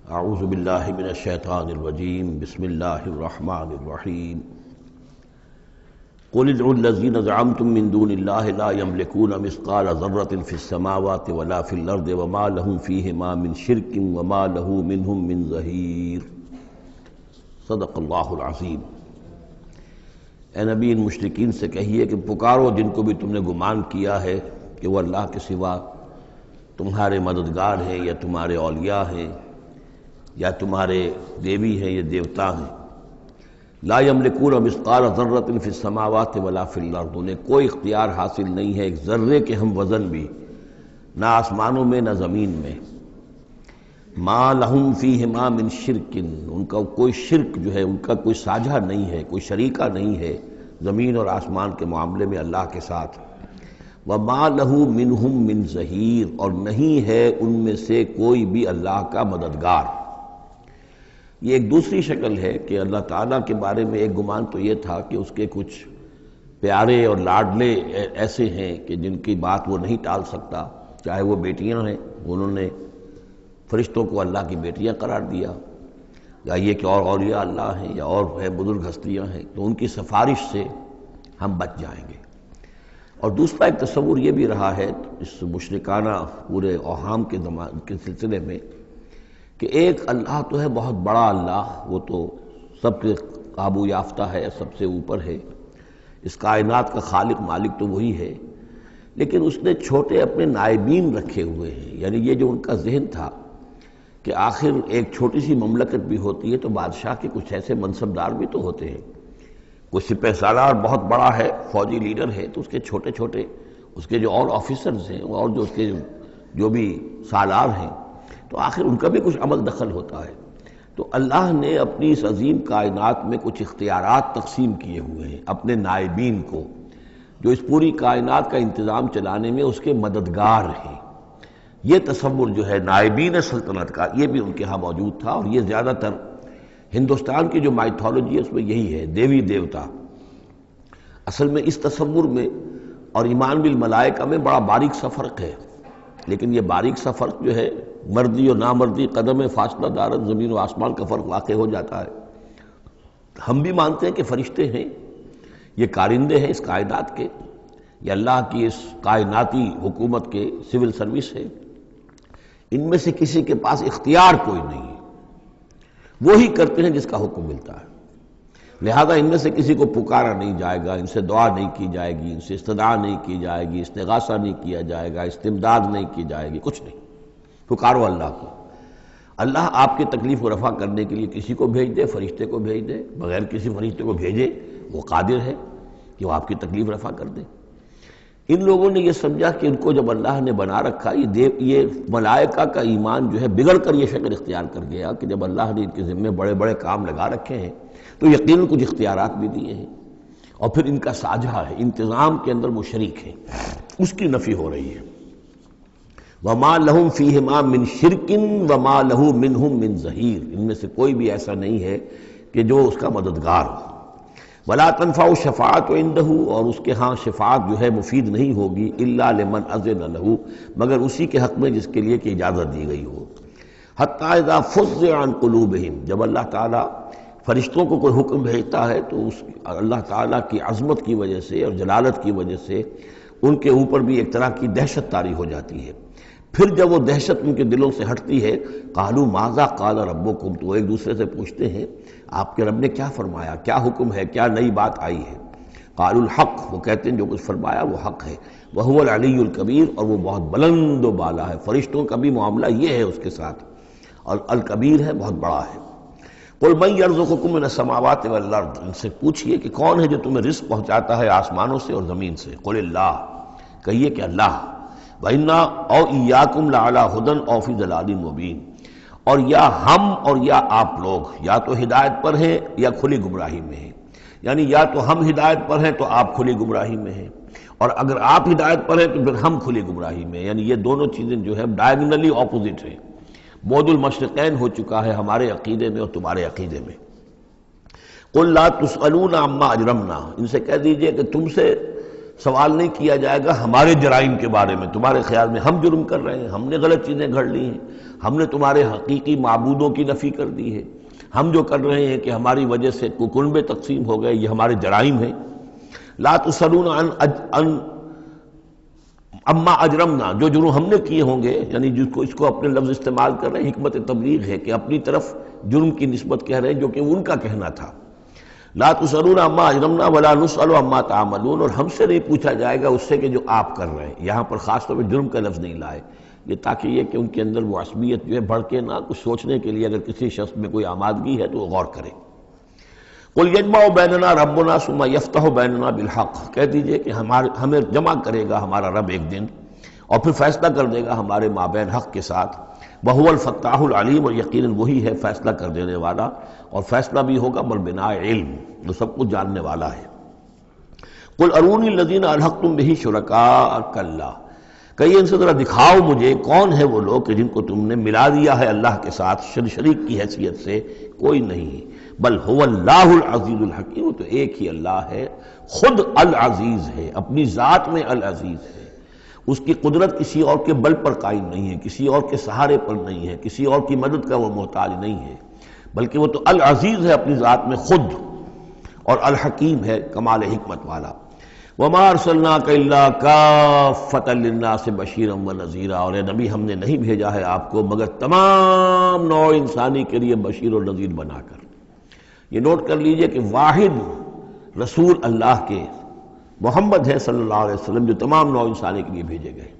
اعوذ باللہ من الشیطان الرجیم بسم اللہ الرحمن الرحیم قل ادعوا الذین زعمتم من دون اللہ لا یملکون مثقال ذرۃ فی السماوات ولا فی الارض وما لهم فیہما من شرک وما له منہم من ظہیر۔ صدق اللہ العظیم۔ اے نبی، ان مشرکین سے کہیے کہ پکارو جن کو بھی تم نے گمان کیا ہے کہ وہ اللہ کے سوا تمہارے مددگار ہیں یا تمہارے اولیاء ہیں یا تمہارے دیوی ہیں یا دیوتا ہیں۔ لا یملکون مثقال ذرۃ فی السماوات ولا فی الارض، انہیں کوئی اختیار حاصل نہیں ہے ایک ذرے کے ہم وزن بھی، نہ آسمانوں میں نہ زمین میں۔ ما لہم فیہما من شرک، ان کا کوئی شرک جو ہے، ان کا کوئی ساجھا نہیں ہے، کوئی شریکہ نہیں ہے زمین اور آسمان کے معاملے میں اللہ کے ساتھ۔ وما لہ منہم من ظہیر، اور نہیں ہے ان میں سے کوئی بھی اللہ کا مددگار۔ یہ ایک دوسری شکل ہے کہ اللہ تعالیٰ کے بارے میں ایک گمان تو یہ تھا کہ اس کے کچھ پیارے اور لاڈلے ایسے ہیں کہ جن کی بات وہ نہیں ٹال سکتا، چاہے وہ بیٹیاں ہیں، انہوں نے فرشتوں کو اللہ کی بیٹیاں قرار دیا، یا یہ کہ اور اولیاء اللہ ہیں یا اور ہے بزرگ ہستیاں ہیں، تو ان کی سفارش سے ہم بچ جائیں گے۔ اور دوسرا ایک تصور یہ بھی رہا ہے اس مشرکانہ پورے اوہام کے سلسلے میں کہ ایک اللہ تو ہے بہت بڑا اللہ، وہ تو سب کے قابو یافتہ ہے، سب سے اوپر ہے، اس کائنات کا خالق مالک تو وہی ہے، لیکن اس نے چھوٹے اپنے نائبین رکھے ہوئے ہیں۔ یعنی یہ جو ان کا ذہن تھا کہ آخر ایک چھوٹی سی مملکت بھی ہوتی ہے تو بادشاہ کے کچھ ایسے منصبدار بھی تو ہوتے ہیں، کوئی سپہ سالار بہت بڑا ہے، فوجی لیڈر ہے، تو اس کے چھوٹے چھوٹے اس کے جو اور آفیسرز ہیں اور جو اس کے جو بھی سالار ہیں، تو آخر ان کا بھی کچھ عمل دخل ہوتا ہے۔ تو اللہ نے اپنی اس عظیم کائنات میں کچھ اختیارات تقسیم کیے ہوئے ہیں اپنے نائبین کو، جو اس پوری کائنات کا انتظام چلانے میں اس کے مددگار ہیں۔ یہ تصور جو ہے نائبین سلطنت کا، یہ بھی ان کے ہاں موجود تھا، اور یہ زیادہ تر ہندوستان کی جو مائتھولوجی ہے اس میں یہی ہے، دیوی دیوتا۔ اصل میں اس تصور میں اور ایمان بالملائکہ میں بڑا باریک سا فرق ہے، لیکن یہ باریک سا فرق جو ہے مردی اور نامردی قدم فاصلہ دارت زمین و آسمان کا فرق واقع ہو جاتا ہے۔ ہم بھی مانتے ہیں کہ فرشتے ہیں، یہ کارندے ہیں اس کائنات کے، یہ اللہ کی اس کائناتی حکومت کے سول سروس ہے، ان میں سے کسی کے پاس اختیار کوئی نہیں ہے، وہی کرتے ہیں جس کا حکم ملتا ہے، لہذا ان میں سے کسی کو پکارا نہیں جائے گا، ان سے دعا نہیں کی جائے گی، ان سے استدعا نہیں کی جائے گی، استغاثہ نہیں کیا جائے گا، استمداد نہیں کی جائے گی، کچھ نہیں۔ پکارو اللہ کو، اللہ آپ کی تکلیف کو رفع کرنے کے لیے کسی کو بھیج دے، فرشتے کو بھیج دے، بغیر کسی فرشتے کو بھیجے وہ قادر ہے کہ وہ آپ کی تکلیف رفع کر دے۔ ان لوگوں نے یہ سمجھا کہ ان کو جب اللہ نے بنا رکھا، یہ ملائکہ کا ایمان جو ہے بگڑ کر یہ شکل اختیار کر گیا کہ جب اللہ نے ان کے ذمے بڑے بڑے کام لگا رکھے ہیں تو یقیناً کچھ اختیارات بھی دیے ہیں، اور پھر ان کا ساجھا ہے، انتظام کے اندر وہ شریک ہیں، اس کی نفی ہو رہی ہے۔ وما لہم فیہما من شرک وما لہ منہم من ظہیر، ان میں سے کوئی بھی ایسا نہیں ہے کہ جو اس کا مددگار ہو۔ ولا تنفع الشفاعۃ عندہ، اور اس کے ہاں شفاعت جو ہے مفید نہیں ہوگی الا لمن اذن لہ، مگر اسی کے حق میں جس کے لیے کہ اجازت دی گئی ہو۔ حتی اذا فزع عن قلوبہم، جب اللہ تعالیٰ فرشتوں کو کوئی حکم بھیجتا ہے تو اس اللہ تعالیٰ کی عظمت کی وجہ سے اور جلالت کی وجہ سے ان کے اوپر بھی ایک طرح کی دہشت طاری ہو جاتی ہے۔ پھر جب وہ دہشت ان کے دلوں سے ہٹتی ہے، قالوا ماذا قال ربکم، تو ایک دوسرے سے پوچھتے ہیں آپ کے رب نے کیا فرمایا، کیا حکم ہے، کیا نئی بات آئی ہے۔ قالوا الحق، وہ کہتے ہیں جو کچھ فرمایا وہ حق ہے، وہو العلی الکبیر، اور وہ بہت بلند و بالا ہے، فرشتوں کا بھی معاملہ یہ ہے اس کے ساتھ، اور الکبیر ہے، بہت بڑا ہے۔ قل من یرزقکم من السماوات والارض، ان سے پوچھئے کہ کون ہے جو تمہیں رزق پہنچاتا ہے آسمانوں سے اور زمین سے۔ قل اللہ، کہیے کہ اللہ۔ وَإِنَّا أَوْ إِيَّاكُمْ لَعَلَىٰ هُدًى أَوْ فِي ضَلَالٍ مُّبِينٍ، اور یا ہم اور یا آپ لوگ یا تو ہدایت پر ہیں یا کھلی گمراہی میں ہیں، یعنی یا تو ہم ہدایت پر ہیں تو آپ کھلی گمراہی میں ہیں، اور اگر آپ ہدایت پر ہیں تو پھر ہم کھلی گمراہی میں ہیں، یعنی یہ دونوں چیزیں جو ہے ڈائیگنلی اپوزٹ ہیں، بعد المشرقین ہو چکا ہے ہمارے عقیدے میں اور تمہارے عقیدے میں۔ قُل لَا تُسْأَلُونَ عَمَّا أَجْرَمْنَا، ان سے کہہ دیجئے کہ تم سے سوال نہیں کیا جائے گا ہمارے جرائم کے بارے میں، تمہارے خیال میں ہم جرم کر رہے ہیں، ہم نے غلط چیزیں گھڑ لی ہیں، ہم نے تمہارے حقیقی معبودوں کی نفی کر دی ہے، ہم جو کر رہے ہیں کہ ہماری وجہ سے کنبے تقسیم ہو گئے، یہ ہمارے جرائم ہیں۔ لا تسألون عن اما اجرمنا، جو جرم ہم نے کیے ہوں گے، یعنی جس کو اس کو اپنے لفظ استعمال کر رہے ہیں، حکمت تبلیغ ہے کہ اپنی طرف جرم کی نسبت کہہ رہے ہیں جو کہ ان کا کہنا تھا۔ لا تسألون عما اجرمنا ولا نسأل عما تعملون، اور ہم سے نہیں پوچھا جائے گا اس سے کہ جو آپ کر رہے ہیں۔ یہاں پر خاص طور پہ جرم کا لفظ نہیں لائے، یہ تاکہ یہ کہ ان کے اندر وہ عصبیت جو ہے بڑھ کے نہ، کچھ سوچنے کے لیے اگر کسی شخص میں کوئی آمادگی ہے تو وہ غور کرے۔ قل یجمع بیننا ربنا ثم یفتح بیننا بالحق، کہہ دیجئے کہ ہمیں جمع کرے گا ہمارا رب ایک دن اور پھر فیصلہ کر دے گا ہمارے مابین حق کے ساتھ۔ وہو الفتاح العلیم، اور یقیناً وہی ہے فیصلہ کر دینے والا، اور فیصلہ بھی ہوگا بالبناء علم، جو سب کچھ جاننے والا ہے۔ قل ارونی الذین الحقتم بہ شرکاء کلا، کہیے ان سے ذرا دکھاؤ مجھے کون ہے وہ لوگ کہ جن کو تم نے ملا دیا ہے اللہ کے ساتھ شریک کی حیثیت سے، کوئی نہیں۔ بل هو اللہ العزیز الحکیم، تو ایک ہی اللہ ہے، خود العزیز ہے، اپنی ذات میں العزیز ہے، اس کی قدرت کسی اور کے بل پر قائم نہیں ہے، کسی اور کے سہارے پر نہیں ہے، کسی اور کی مدد کا وہ محتاج نہیں ہے، بلکہ وہ تو العزیز ہے اپنی ذات میں خود، اور الحکیم ہے کمال حکمت والا۔ وما ارسلناک الا کافۃ للناس بشیرا ونذیرا، اور اے نبی ہم نے نہیں بھیجا ہے آپ کو مگر تمام نوع انسانی کے لیے بشیر اور نذیر بنا کر۔ یہ نوٹ کر لیجئے کہ واحد رسول اللہ کے محمد ہے صلی اللہ علیہ وسلم، جو تمام نوع انسانی کے لیے بھیجے گئے۔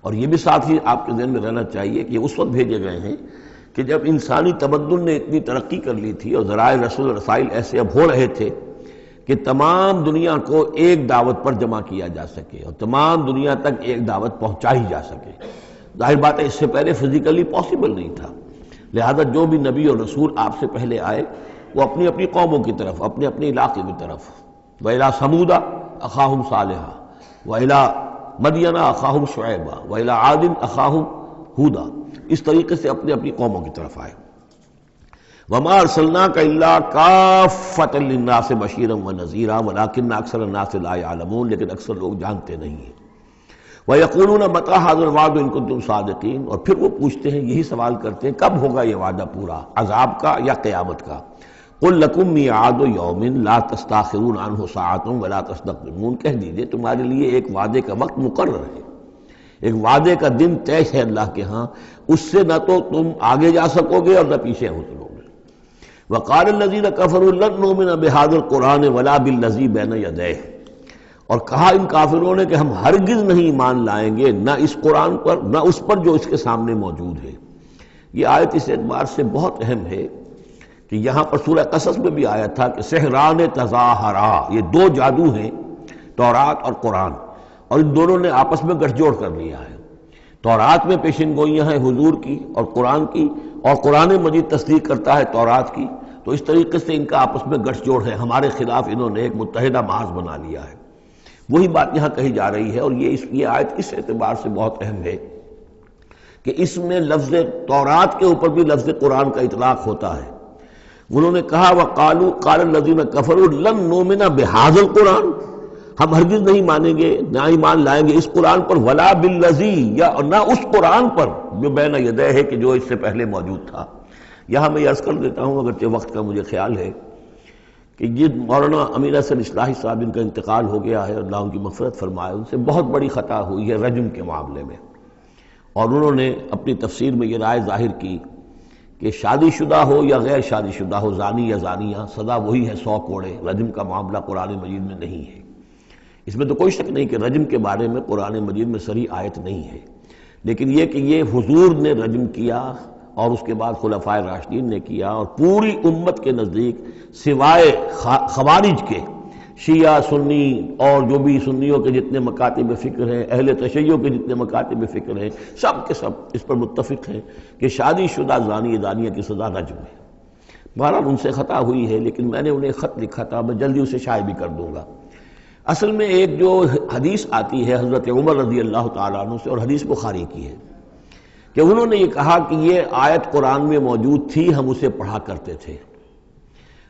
اور یہ بھی ساتھ ہی آپ کے ذہن میں رہنا چاہیے کہ یہ اس وقت بھیجے گئے ہیں کہ جب انسانی تمدن نے اتنی ترقی کر لی تھی اور ذرائع رسول رسائل ایسے اب ہو رہے تھے کہ تمام دنیا کو ایک دعوت پر جمع کیا جا سکے اور تمام دنیا تک ایک دعوت پہنچائی جا سکے۔ ظاہر بات ہے اس سے پہلے فزیکلی پاسبل نہیں تھا، لہذا جو بھی نبی اور رسول آپ سے پہلے آئے وہ اپنی اپنی قوموں کی طرف، اپنے اپنے علاقے کی طرف، وَإِلَىٰ ثَمُودَ أَخَاهُمْ صَالِحًا وَإِلَىٰ مَدْيَنَ أَخَاهُمْ شُعَيْبًا وَإِلَىٰ عَادٍ أَخَاهُمْ هُودًا، اس طریقے سے اپنی اپنی قوموں کی طرف آئے۔ وَمَا أَرْسَلْنَاكَ إِلَّا كَافَّةً لِلنَّاسِ بَشِيرًا وَنَذِيرًا وَلَٰكِنَّ أَكْثَرَ النَّاسِ لَا يَعْلَمُونَ، لیکن اکثر لوگ جانتے نہیں ہیں۔ وَيَقُولُونَ مَتَىٰ هَٰذَا الْوَعْدُ إِن كُنتُمْ صَادِقِينَ، اور پھر وہ پوچھتے ہیں، یہی سوال کرتے ہیں، کب ہوگا یہ وعدہ پورا، عذاب کا یا قیامت کا؟ قُل لَكُم مِّيعَادُ يَوْمٍ لَا تَسْتَأْخِرُونَ عَنْهُ سَاعَةٌ وَلَا تَسْتَقْدِمُونَ، کہہ دیجئے تمہارے لیے ایک وعدے کا وقت مقرر ہے، ایک وعدے کا دن طے ہے اللہ کے ہاں، اس سے نہ تو تم آگے جا سکو گے اور نہ پیچھے ہو سکو گے۔ وَقَالَ الَّذِينَ كَفَرُوا لَن نُّؤْمِنَ بِهَٰذَا الْقُرْآنِ وَلَا بِالَّذِي بَيْنَ يَدَيْهِ، اور کہا ان کافروں نے کہ ہم ہرگز نہیں ایمان لائیں گے نہ اس قرآن پر نہ اس پر جو اس کے سامنے موجود ہے۔ یہ آیت اس اعتبار سے بہت اہم ہے کہ یہاں پر سورہ قصص میں بھی آیا تھا کہ سحران تظاہرا، یہ دو جادو ہیں، تورات اور قرآن، اور ان دونوں نے آپس میں گٹھ جوڑ کر لیا ہے۔ تورات میں پیشن گوئیاں ہیں حضور کی اور قرآن کی، اور قرآن مجید تصدیق کرتا ہے تورات کی، تو اس طریقے سے ان کا آپس میں گٹھ جوڑ ہے، ہمارے خلاف انہوں نے ایک متحدہ محاذ بنا لیا ہے۔ وہی بات یہاں کہی جا رہی ہے، اور یہ آیت اس اعتبار سے بہت اہم ہے کہ اس میں لفظ تورات کے اوپر بھی لفظ قرآن کا اطلاق ہوتا ہے۔ انہوں نے کہا وَقَالُوا قَالَ الَّذِينَ كَفَرُوا لَن نُّؤْمِنَ بِهَٰذَا الْقُرْآنِ، ہم ہرگز نہیں مانیں گے نہ ایمان لائیں گے اس قرآن پر، وَلَا بِالَّذِي، یا نہ اس قرآن پر جو بین یدیہ ہے کہ جو اس سے پہلے موجود تھا۔ یہاں میں یہ عرض کر دیتا ہوں، اگرچہ وقت کا مجھے خیال ہے کہ یہ مولانا امیر حسن اصلاحی صاحب ان کا انتقال ہو گیا ہے، اللہ ان کی مغفرت فرمائے، ان سے بہت بڑی خطا ہوئی ہے رجم کے معاملے میں، اور انہوں نے اپنی تفسیر میں یہ رائے ظاہر کی کہ شادی شدہ ہو یا غیر شادی شدہ ہو، زانی یا زانیہ، سزا وہی ہے 100 کوڑے۔ رجم کا معاملہ قرآن مجید میں نہیں ہے، اس میں تو کوئی شک نہیں کہ رجم کے بارے میں قرآن مجید میں صریح آیت نہیں ہے، لیکن یہ کہ یہ حضور نے رجم کیا اور اس کے بعد خلفائے راشدین نے کیا، اور پوری امت کے نزدیک سوائے خوارج کے، شیعہ سنی اور جو بھی سنیوں کے جتنے مکاتب فکر ہیں، اہل تشیع کے جتنے مکاتب فکر ہیں، سب کے سب اس پر متفق ہیں کہ شادی شدہ زانی زانیہ کی سزا رجم ہے۔ بہرحال ان سے خطا ہوئی ہے، لیکن میں نے انہیں خط لکھا تھا، میں جلدی اسے شائع بھی کر دوں گا۔ اصل میں ایک جو حدیث آتی ہے حضرت عمر رضی اللہ تعالیٰ عنہ سے، اور حدیث بخاری کی ہے، کہ انہوں نے یہ کہا کہ یہ آیت قرآن میں موجود تھی، ہم اسے پڑھا کرتے تھے،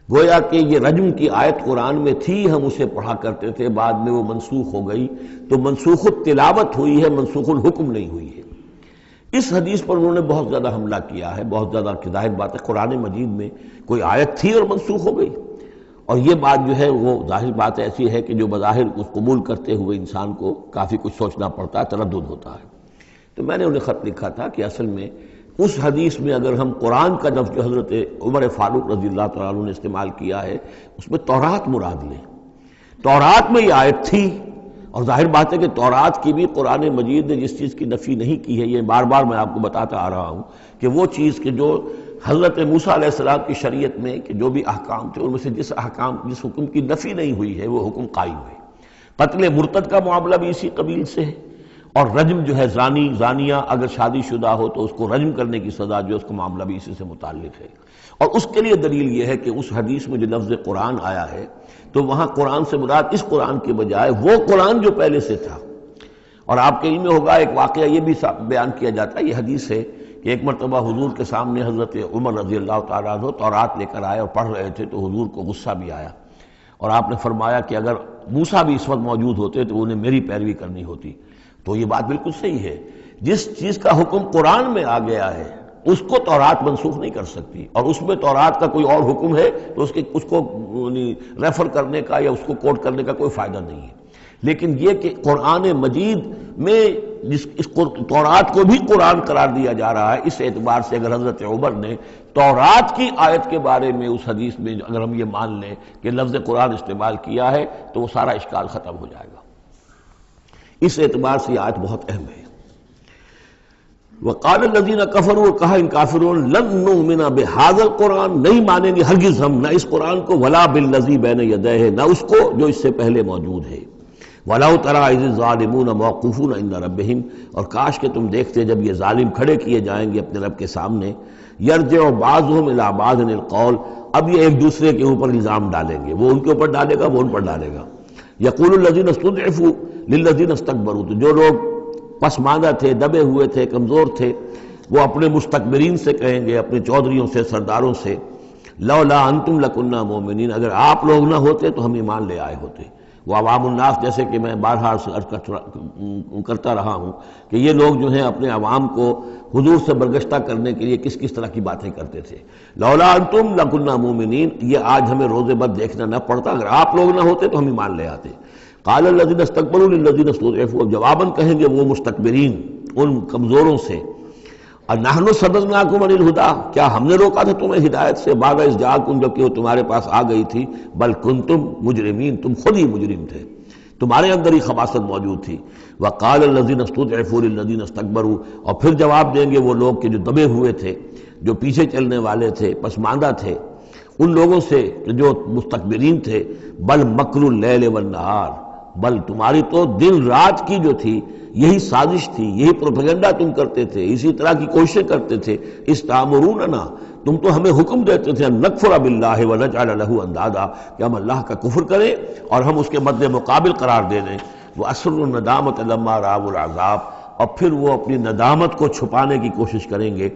گویا کہ یہ رجم کی آیت قرآن میں تھی، ہم اسے پڑھا کرتے تھے، بعد میں وہ منسوخ ہو گئی، تو منسوخ التلاوت ہوئی ہے، منسوخ الحکم نہیں ہوئی ہے۔ اس حدیث پر انہوں نے بہت زیادہ حملہ کیا ہے، بہت زیادہ، کہ ظاہر بات ہے قرآن مجید میں کوئی آیت تھی اور منسوخ ہو گئی، اور یہ بات جو ہے وہ ظاہر بات ایسی ہے کہ جو بظاہر اس قبول کرتے ہوئے انسان کو کافی کچھ سوچنا پڑتا ہے، تردد ہوتا ہے۔ تو میں نے انہیں خط لکھا تھا کہ اصل میں اس حدیث میں اگر ہم قرآن کا لفظ جو حضرت عمر فاروق رضی اللہ تعالیٰ عنہ نے استعمال کیا ہے اس میں تورات مراد لیں، تورات میں یہ آیت تھی، اور ظاہر بات ہے کہ تورات کی بھی قرآن مجید نے جس چیز کی نفی نہیں کی ہے، یہ بار بار میں آپ کو بتاتا آ رہا ہوں کہ وہ چیز کہ جو حضرت موسیٰ علیہ السلام کی شریعت میں کہ جو بھی احکام تھے ان میں سے جس حکم کی نفی نہیں ہوئی ہے وہ حکم قائم ہے۔ قتل مرتد کا معاملہ بھی اسی قبیل سے ہے، اور رجم جو ہے زانی زانیہ اگر شادی شدہ ہو تو اس کو رجم کرنے کی سزا جو ہے اس کا معاملہ بھی اسی سے متعلق ہے۔ اور اس کے لیے دلیل یہ ہے کہ اس حدیث میں جو لفظ قرآن آیا ہے تو وہاں قرآن سے مراد اس قرآن کے بجائے وہ قرآن جو پہلے سے تھا۔ اور آپ کے علم میں ہوگا ایک واقعہ یہ بھی بیان کیا جاتا ہے، یہ حدیث ہے کہ ایک مرتبہ حضور کے سامنے حضرت عمر رضی اللہ تعالیٰ عنہ تورات لے کر آئے اور پڑھ رہے تھے تو حضور کو غصہ بھی آیا، اور آپ نے فرمایا کہ اگر موسیٰ بھی اس وقت موجود ہوتے تو انہیں میری پیروی کرنی ہوتی۔ تو یہ بات بالکل صحیح ہے، جس چیز کا حکم قرآن میں آ گیا ہے اس کو تورات منسوخ نہیں کر سکتی، اور اس میں تورات کا کوئی اور حکم ہے تو اس کو ریفر کرنے کا یا اس کو کوٹ کرنے کا کوئی فائدہ نہیں ہے۔ لیکن یہ کہ قرآن مجید میں اس تورات کو بھی قرآن قرار دیا جا رہا ہے، اس اعتبار سے اگر حضرت عمر نے تورات کی آیت کے بارے میں اس حدیث میں اگر ہم یہ مان لیں کہ لفظ قرآن استعمال کیا ہے تو وہ سارا اشکال ختم ہو جائے گا۔ اس اعتبار سے یہ آیت بہت اہم ہے۔ وقال الذین کفروا، کہا ان کافروں نے، لن نؤمن بہذا القرآن، نہیں مانیں گے ہرگز ہم نہ اس قرآن کو، ولا بالذی بین یدیہ، نہ اس کو جو اس سے پہلے موجود ہے، وَلَوْ تَرَىٰ إِذِ الظَّالِمُونَ مَوْقُوفُونَ عِندَ رَبِّهِمْ، اور کاش کہ تم دیکھتے جب یہ ظالم کھڑے کیے جائیں گے اپنے رب کے سامنے، يَرْجِعُ بَعْضُهُمْ إِلَىٰ بَعْضٍ الْقَوْلَ، اب یہ ایک دوسرے کے اوپر الزام ڈالیں گے، وہ ان کے اوپر ڈالے گا، وہ ان پر ڈالے گا۔ يَقُولُ الَّذِينَ اسْتُضْعِفُوا لِلَّذِينَ اسْتَكْبَرُوا، تو جو لوگ پسماندہ تھے، دبے ہوئے تھے، کمزور تھے، وہ اپنے مستکبرین سے کہیں گے، اپنے چودھریوں سے، سرداروں سے، لولا انتم لکنا مومنین، اگر آپ لوگ نہ ہوتے تو ہم ایمان لے آئے ہوتے۔ وہ عوام الناس، جیسے کہ میں بارہا کرتا رہا ہوں کہ یہ لوگ جو ہیں اپنے عوام کو حضور سے برگشتہ کرنے کے لیے کس کس طرح کی باتیں کرتے تھے۔ لولا انتم لکنا مومنین، یہ آج ہمیں روز بد دیکھنا نہ پڑتا، اگر آپ لوگ نہ ہوتے تو ہم ایمان لے آتے۔ قال الذین استکبروا للذین استضعفوا، جواباً کہیں گے وہ مستکبرین ان کمزوروں سے، نحن صددناکم عن الہدی، کیا ہم نے روکا تھا تمہیں ہدایت سے، بعد اذ جاءکم، جبکہ وہ تمہارے پاس آ گئی تھی، بل کنتم مجرمین، تم خود ہی مجرم تھے، تمہارے اندر ہی خباثت موجود تھی۔ وقال الذین استضعفوا للذین استکبروا، اور پھر جواب دیں گے وہ لوگ کہ جو دبے ہوئے تھے، جو پیچھے چلنے والے تھے، پسماندہ تھے، ان لوگوں سے جو مستکبرین تھے، بل مکر اللیل والنہار، بل تمہاری تو دن رات کی جو تھی یہی سازش تھی، یہی پروپیگنڈا تم کرتے تھے، اسی طرح کی کوششیں کرتے تھے، استعمروننا، تم تو ہمیں حکم دیتے تھے، ان نکفر باللہ ونجعل لہ اندادا، کہ ہم اللہ کا کفر کریں اور ہم اس کے مد مقابل قرار دے دیں، واسروا الندامۃ لما رأوا العذاب، اور پھر وہ اپنی ندامت کو چھپانے کی کوشش کریں گے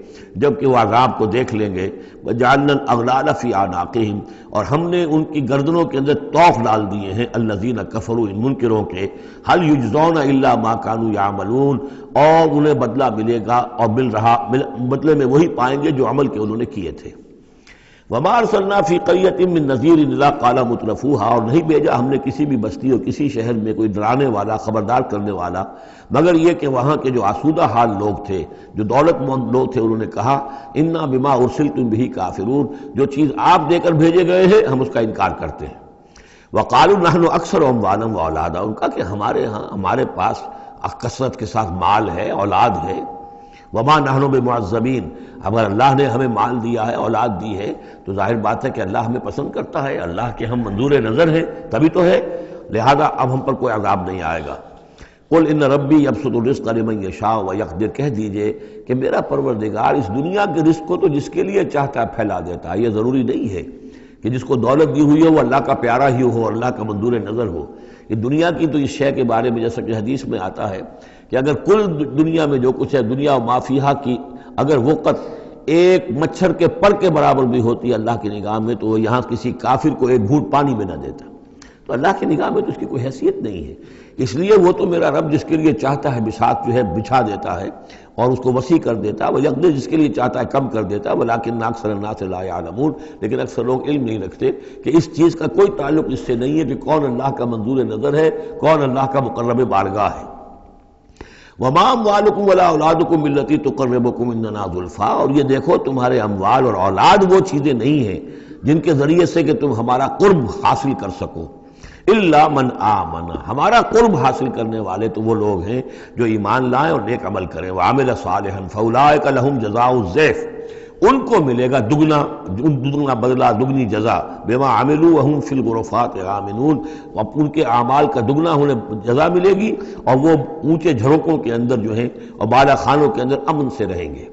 جب کہ وہ عذاب کو دیکھ لیں گے۔ وجعلنا الاغلال فی اعناقہم، اور ہم نے ان کی گردنوں کے اندر طوق ڈال دیے ہیں، الذین کفروا، ان منکروں کے، هل یجزون الا ما كانوا یعملون، اور انہیں بدلہ ملے گا اور بدلے میں وہی پائیں گے جو عمل کے انہوں نے کیے تھے۔ وما ارسلنا فی قریۃ من نذیر الا قال مترفوها، اور نہیں بھیجا ہم نے کسی بھی بستی اور کسی شہر میں کوئی ڈرانے والا، خبردار کرنے والا، مگر یہ کہ وہاں کے جو آسودہ حال لوگ تھے، جو دولت مند لوگ تھے، انہوں نے کہا انا بما ارسلتم به کافرون، جو چیز آپ دے کر بھیجے گئے ہیں ہم اس کا انکار کرتے ہیں۔ وقالوا نحن اکثر اموالا واولادا، ان کا کہ ہمارے پاس کثرت کے ساتھ مال ہے، اولاد ہے، وما نحن بمعذبین، اگر اللہ نے ہمیں مال دیا ہے، اولاد دی ہے، تو ظاہر بات ہے کہ اللہ ہمیں پسند کرتا ہے، اللہ کے ہم منظور نظر ہیں تبھی تو ہے، لہذا اب ہم پر کوئی عذاب نہیں آئے گا۔ قل ان ربی یبسط الرزق لمن یشاء ویقدر، کہہ دیجئے کہ میرا پروردگار اس دنیا کے رزق کو تو جس کے لیے چاہتا ہے پھیلا دیتا ہے، یہ ضروری نہیں ہے کہ جس کو دولت دی ہوئی ہے وہ اللہ کا پیارا ہی ہو، اللہ کا منظور نظر ہو۔ یہ دنیا کی تو اس شے کے بارے میں جیسا کہ حدیث میں آتا ہے کہ اگر کل دنیا میں جو کچھ ہے، دنیا و ما فیہا کی اگر وقت ایک مچھر کے پر کے برابر بھی ہوتی ہے اللہ کی نگاہ میں، تو وہ یہاں کسی کافر کو ایک گھونٹ پانی بھی نہ دیتا۔ تو اللہ کی نگاہ میں تو اس کی کوئی حیثیت نہیں ہے۔ اس لیے وہ تو میرا رب جس کے لیے چاہتا ہے بساط جو ہے بچھا دیتا ہے اور اس کو وسیع کر دیتا ہے، وہ یقدر جس کے لیے چاہتا ہے کم کر دیتا ہے، ولیکن اکثر الناس لا یعلمون، لیکن اکثر لوگ علم نہیں رکھتے کہ اس چیز کا کوئی تعلق اس سے نہیں ہے کہ کون اللہ کا منظور نظر ہے، کون اللہ کا مقرب بارگاہ ہے۔ وَمَا أَمْوَالُكُمْ وَلَا أَوْلَادُكُمْ بِالَّتِي تُقَرِّبُكُمْ عِندَنَا زُلْفَىٰ، اور یہ دیکھو تمہارے اموال اور اولاد وہ چیزیں نہیں ہیں جن کے ذریعے سے کہ تم ہمارا قرب حاصل کر سکو، الا من آمن، ہمارا قرب حاصل کرنے والے تو وہ لوگ ہیں جو ایمان لائیں اور نیک عمل کریں، وعمل صالحا فاولئک لہم جزاء الضعف، ان کو ملے گا دگنا بدلہ، دگنی جزا، بما عملوا وہم فی الغرفات آمنون، ان کے اعمال کا دگنا انہیں جزا ملے گی اور وہ اونچے جھروکوں کے اندر جو ہیں اور بالا خانوں کے اندر امن سے رہیں گے۔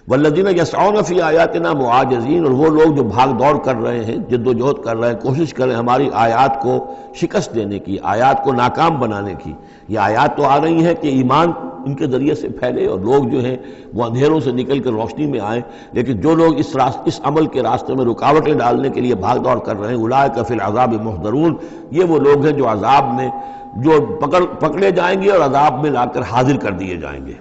والذین یسعون فی آیاتنا معاجزین، اور وہ لوگ جو بھاگ دوڑ کر رہے ہیں، جد و جہد کر رہے ہیں، کوشش کر رہے ہیں ہماری آیات کو شکست دینے کی، آیات کو ناکام بنانے کی۔ یہ آیات تو آ رہی ہیں کہ ایمان ان کے ذریعے سے پھیلے اور لوگ جو ہیں وہ اندھیروں سے نکل کر روشنی میں آئیں، لیکن جو لوگ اس عمل کے راستے میں رکاوٹیں ڈالنے کے لیے بھاگ دوڑ کر رہے ہیں، اولئک فی العذاب محضرون، یہ وہ لوگ ہیں جو عذاب میں جو پکڑے جائیں گے اور عذاب میں لا کر حاضر کر دیے جائیں گے۔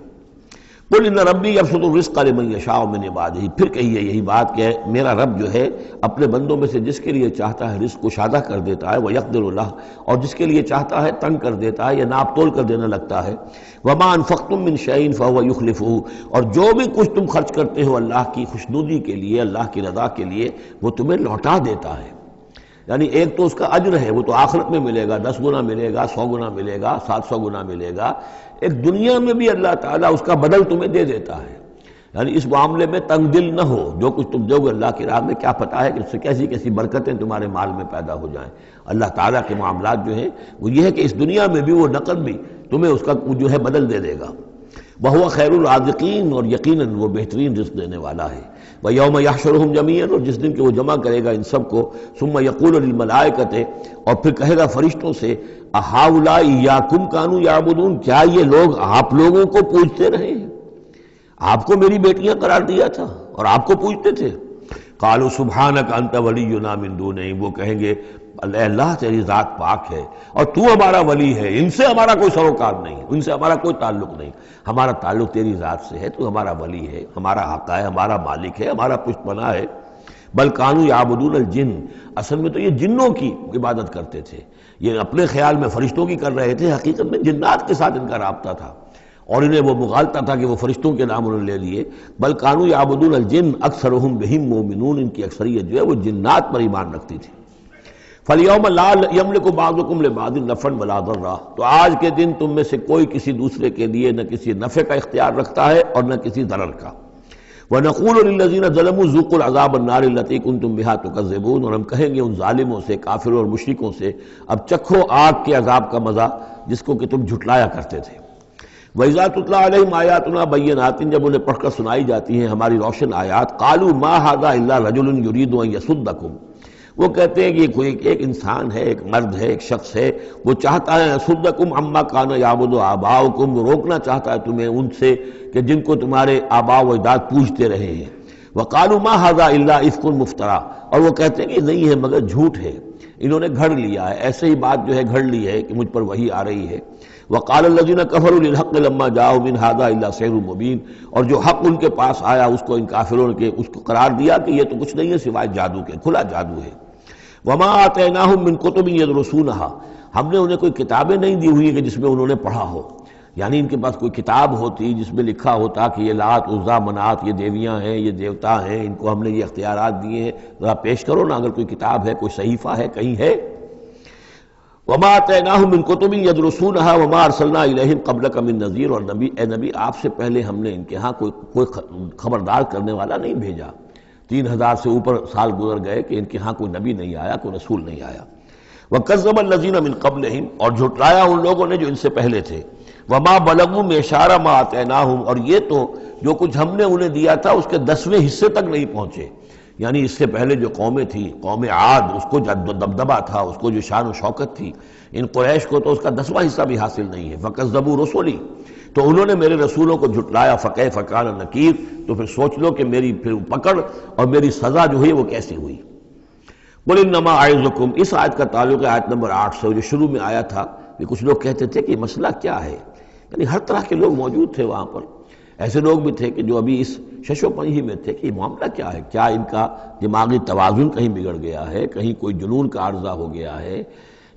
قل ان ربی یبسط الرزق لمن یشاء من عبادہ، پھر کہیے یہی بات کہ میرا رب جو ہے اپنے بندوں میں سے جس کے لیے چاہتا ہے رزق کشادہ کر دیتا ہے، ویقدر لہ، اور جس کے لیے چاہتا ہے تنگ کر دیتا ہے یا ناپ تول کر دینے لگتا ہے۔ وما انفقتم من شیء فهو یخلفہ، اور جو بھی کچھ تم خرچ کرتے ہو اللہ کی خوشنودی کے لیے، اللہ کی رضا کے لیے، وہ تمہیں لوٹا دیتا ہے۔ یعنی ایک تو اس کا اجر ہے، وہ تو آخرت میں ملے گا، 10 گنا ملے گا، 100 گنا ملے گا، 700 گنا ملے گا، ایک دنیا میں بھی اللہ تعالیٰ اس کا بدل تمہیں دے دیتا ہے۔ یعنی اس معاملے میں تنگ دل نہ ہو، جو کچھ تم دو گے اللہ کی راہ میں کیا پتہ ہے کہ اس سے کیسی کیسی برکتیں تمہارے مال میں پیدا ہو جائیں۔ اللہ تعالیٰ کے معاملات جو ہیں وہ یہ ہے کہ اس دنیا میں بھی وہ نقد بھی تمہیں اس کا جو ہے بدل دے دے گا۔ وَهُوَ خَيْرُ الرَّازِقِينَ، اور یقیناً وہ بہترین رزق دینے والا ہے۔ وَيَوْمَ يَحْشُرُهُمْ جَمِيعًا، اور جس دن کہ وہ جمع کرے گا ان سب کو، ثُمَّ يَقُولُ لِلْمَلَائِكَةِ، اور پھر کہے گا فرشتوں سے، أَهَٰؤُلَاءِ إِيَّاكُمْ كَانُوا يَعْبُدُونَ، کیا یہ لوگ آپ لوگوں کو پوجتے رہے ہیں؟ آپ کو میری بیٹیاں قرار دیا تھا اور آپ کو پوجتے تھے۔ قالوا سبحانک انت ولینا من دونہم، وہ کہیں گے اے اللہ تیری ذات پاک ہے اور تو ہمارا ولی ہے، ان سے ہمارا کوئی سروکار نہیں، ان سے ہمارا کوئی تعلق نہیں، ہمارا تعلق تیری ذات سے ہے، تو ہمارا ولی ہے، ہمارا آقا ہے، ہمارا مالک ہے، ہمارا پشت پناہ ہے۔ بل کانوا یعبدون الجن، اصل میں تو یہ جنوں کی عبادت کرتے تھے، یہ اپنے خیال میں فرشتوں کی کر رہے تھے، حقیقت میں جنات کے ساتھ ان کا رابطہ تھا اور انہیں وہ مغالطہ تھا کہ وہ فرشتوں کے نام انہوں نے لے لیے۔ بل کانوا یعبدون الجن اکثرهم بهم مومنون، ان کی اکثریت جو ہے وہ جنات پر ایمان رکھتی تھی۔ فَالْيَوْمَ لَا يَمْلِكُ بَعْضُكُمْ لِبَعْضٍ نَفْعًا وَلَا ضَرًّا، تو آج کے دن تم میں سے کوئی کسی دوسرے کے لیے نہ کسی نفع کا اختیار رکھتا ہے اور نہ کسی ضرر کا۔ وَنَقُولُ لِلَّذِينَ ظَلَمُوا ذُوقُوا الْعَذَابَ النَّارِ الَّتِي كُنتُم بِهَا تُكَذِّبُونَ، اور ہم کہیں گے ان ظالموں سے، کافروں اور مشرکوں سے، اب چکھو آگ کے عذاب کا مزہ جس کو کہ تم جھٹلایا کرتے تھے۔ وَإِذَا تُتْلَىٰ عَلَيْهِمْ آيَاتُنَا بَيِّنَاتٍ، جب انہیں پڑھ کر سنائی جاتی ہیں ہماری روشن آیات، قَالُوا مَا هَٰذَا إِلَّا رَجُلٌ يُرِيدُ أَن يَصُدَّكُمْ، وہ کہتے ہیں کہ یہ کوئی ایک انسان ہے، ایک مرد ہے، ایک شخص ہے، وہ چاہتا ہے يَصُدَّكُمْ عَمَّا كَانَ يَعْبُدُ آبَاؤُكُمْ، وہ روکنا چاہتا ہے تمہیں ان سے کہ جن کو تمہارے آباء و اجداد پوجتے رہے ہیں۔ وَقَالُوا مَا هَٰذَا إِلَّا إِفْكٌ مُفْتَرًى، اور وہ کہتے ہیں کہ نہیں ہے مگر جھوٹ ہے، انہوں نے گھڑ لیا ہے، ایسے ہی بات جو ہے گھڑ لی ہے کہ مجھ پر وحی آ رہی ہے۔ وَقَالَ الَّذِينَ كَفَرُوا لِلْحَقِّ لَمَّا جَاءَهُمْ إِنْ هَٰذَا إِلَّا سِحْرٌ مُّبِينٌ، اور جو حق ان کے پاس آیا اس کو ان کافروں نے اس کو قرار دیا کہ یہ تو کچھ نہیں ہے سوائے جادو کے، کھلا جادو ہے۔ وَمَا آتَيْنَاهُم مِّن كُتُبٍ يَدْرُسُونَهَا، ہم نے انہیں کوئی کتابیں نہیں دی ہوئی کہ جس میں انہوں نے پڑھا ہو، یعنی ان کے پاس کوئی کتاب ہوتی جس میں لکھا ہوتا کہ یہ لات عزا منات یہ دیویاں ہیں، یہ دیوتا ہیں، ان کو ہم نے یہ اختیارات دیے ہیں، ذرا پیش کرو نا، اگر کوئی کتاب ہے، کوئی صحیفہ ہے، کہیں ہے۔ وَمَا آتَيْنَاهُم مِّن كُتُبٍ يَدْرُسُونَهَا وَمَا أَرْسَلْنَا إِلَيْهِمْ قَبْلَكَ مِن نَذِيرٍ، اور نبی اے نبی آپ سے پہلے ہم نے ان کے ہاں کوئی خبردار کرنے والا نہیں بھیجا۔ 3000 سے اوپر سال گزر گئے کہ ان کے ہاں کوئی نبی نہیں آیا، کوئی رسول نہیں آیا۔ وَكَذَّبَ الَّذِينَ مِن قَبْلِهِمْ، اور جھٹلایا ان لوگوں نے جو ان سے پہلے تھے۔ وَمَا بَلَغُوا مِعْشَارَ مَا آتَيْنَاهُمْ، اور یہ تو جو کچھ ہم نے انہیں دیا تھا اس کے 10ویں حصے تک نہیں پہنچے، یعنی اس سے پہلے جو قومیں تھیں، قوم عاد، اس کو جو دبدبہ تھا، اس کو جو شان و شوکت تھی، ان قریش کو تو اس کا 10واں حصہ بھی حاصل نہیں ہے۔ فَكَذَّبُوا رُسُلِي، تو انہوں نے میرے رسولوں کو جھٹلایا، فَكَيْفَ كَانَ نَكِيرٌ، تو پھر سوچ لو کہ میری پھر پکڑ اور میری سزا جو ہوئی وہ کیسی ہوئی۔ قل انما اعظکم، اس آیت کا تعلق ہے آیت نمبر 8 سے، جو شروع میں آیا تھا کہ کچھ لوگ کہتے تھے کہ مسئلہ کیا ہے، یعنی ہر طرح کے لوگ موجود تھے وہاں پر، ایسے لوگ بھی تھے کہ جو ابھی اس شش و پنج ہی میں تھے کہ یہ معاملہ کیا ہے، کیا ان کا دماغی توازن کہیں بگڑ گیا ہے، کہیں کوئی جنون کا عارضہ ہو گیا ہے،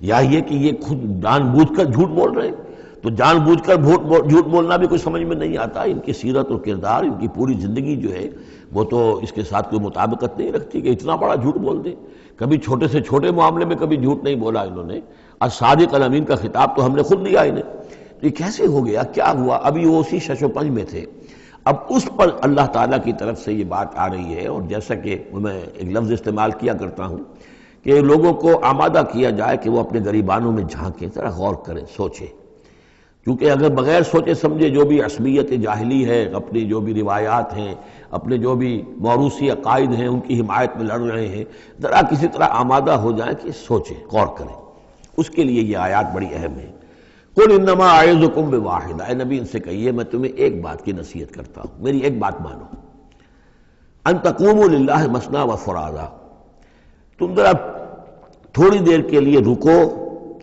یا یہ کہ یہ خود جان بوجھ کر جھوٹ بول رہے ہیں۔ تو جان بوجھ کر جھوٹ بولنا بھی کچھ سمجھ میں نہیں آتا، ان کی سیرت اور کردار، ان کی پوری زندگی جو ہے وہ تو اس کے ساتھ کوئی مطابقت نہیں رکھتی کہ اتنا بڑا جھوٹ بول دیں۔ کبھی چھوٹے سے چھوٹے معاملے میں کبھی جھوٹ نہیں بولا انہوں نے، الصادق الامین کا خطاب تو ہم نے خود دیا انہیں۔ تو یہ کیسے ہو گیا، کیا ہوا؟ ابھی وہ اسی شش و پنج میں تھے، اب اس پر اللہ تعالیٰ کی طرف سے یہ بات آ رہی ہے، اور جیسا کہ میں ایک لفظ استعمال کیا کرتا ہوں کہ لوگوں کو آمادہ کیا جائے کہ وہ اپنے گریبانوں میں جھانکیں، ذرا غور کریں، سوچیں، کیونکہ اگر بغیر سوچے سمجھے جو بھی عصبیت جاہلی ہے، اپنی جو بھی روایات ہیں، اپنے جو بھی موروثی عقائد ہیں، ان کی حمایت میں لڑ رہے ہیں، ذرا کسی طرح آمادہ ہو جائیں کہ سوچیں، غور کریں، اس کے لیے یہ آیات بڑی اہم ہیں۔ قل انما اعظکم بواحدہ، اے نبی ان سے کہیے میں تمہیں ایک بات کی نصیحت کرتا ہوں، میری ایک بات مانو، ان تقوموا للہ مثنی وفرادا، تم ذرا تھوڑی دیر کے لیے رکو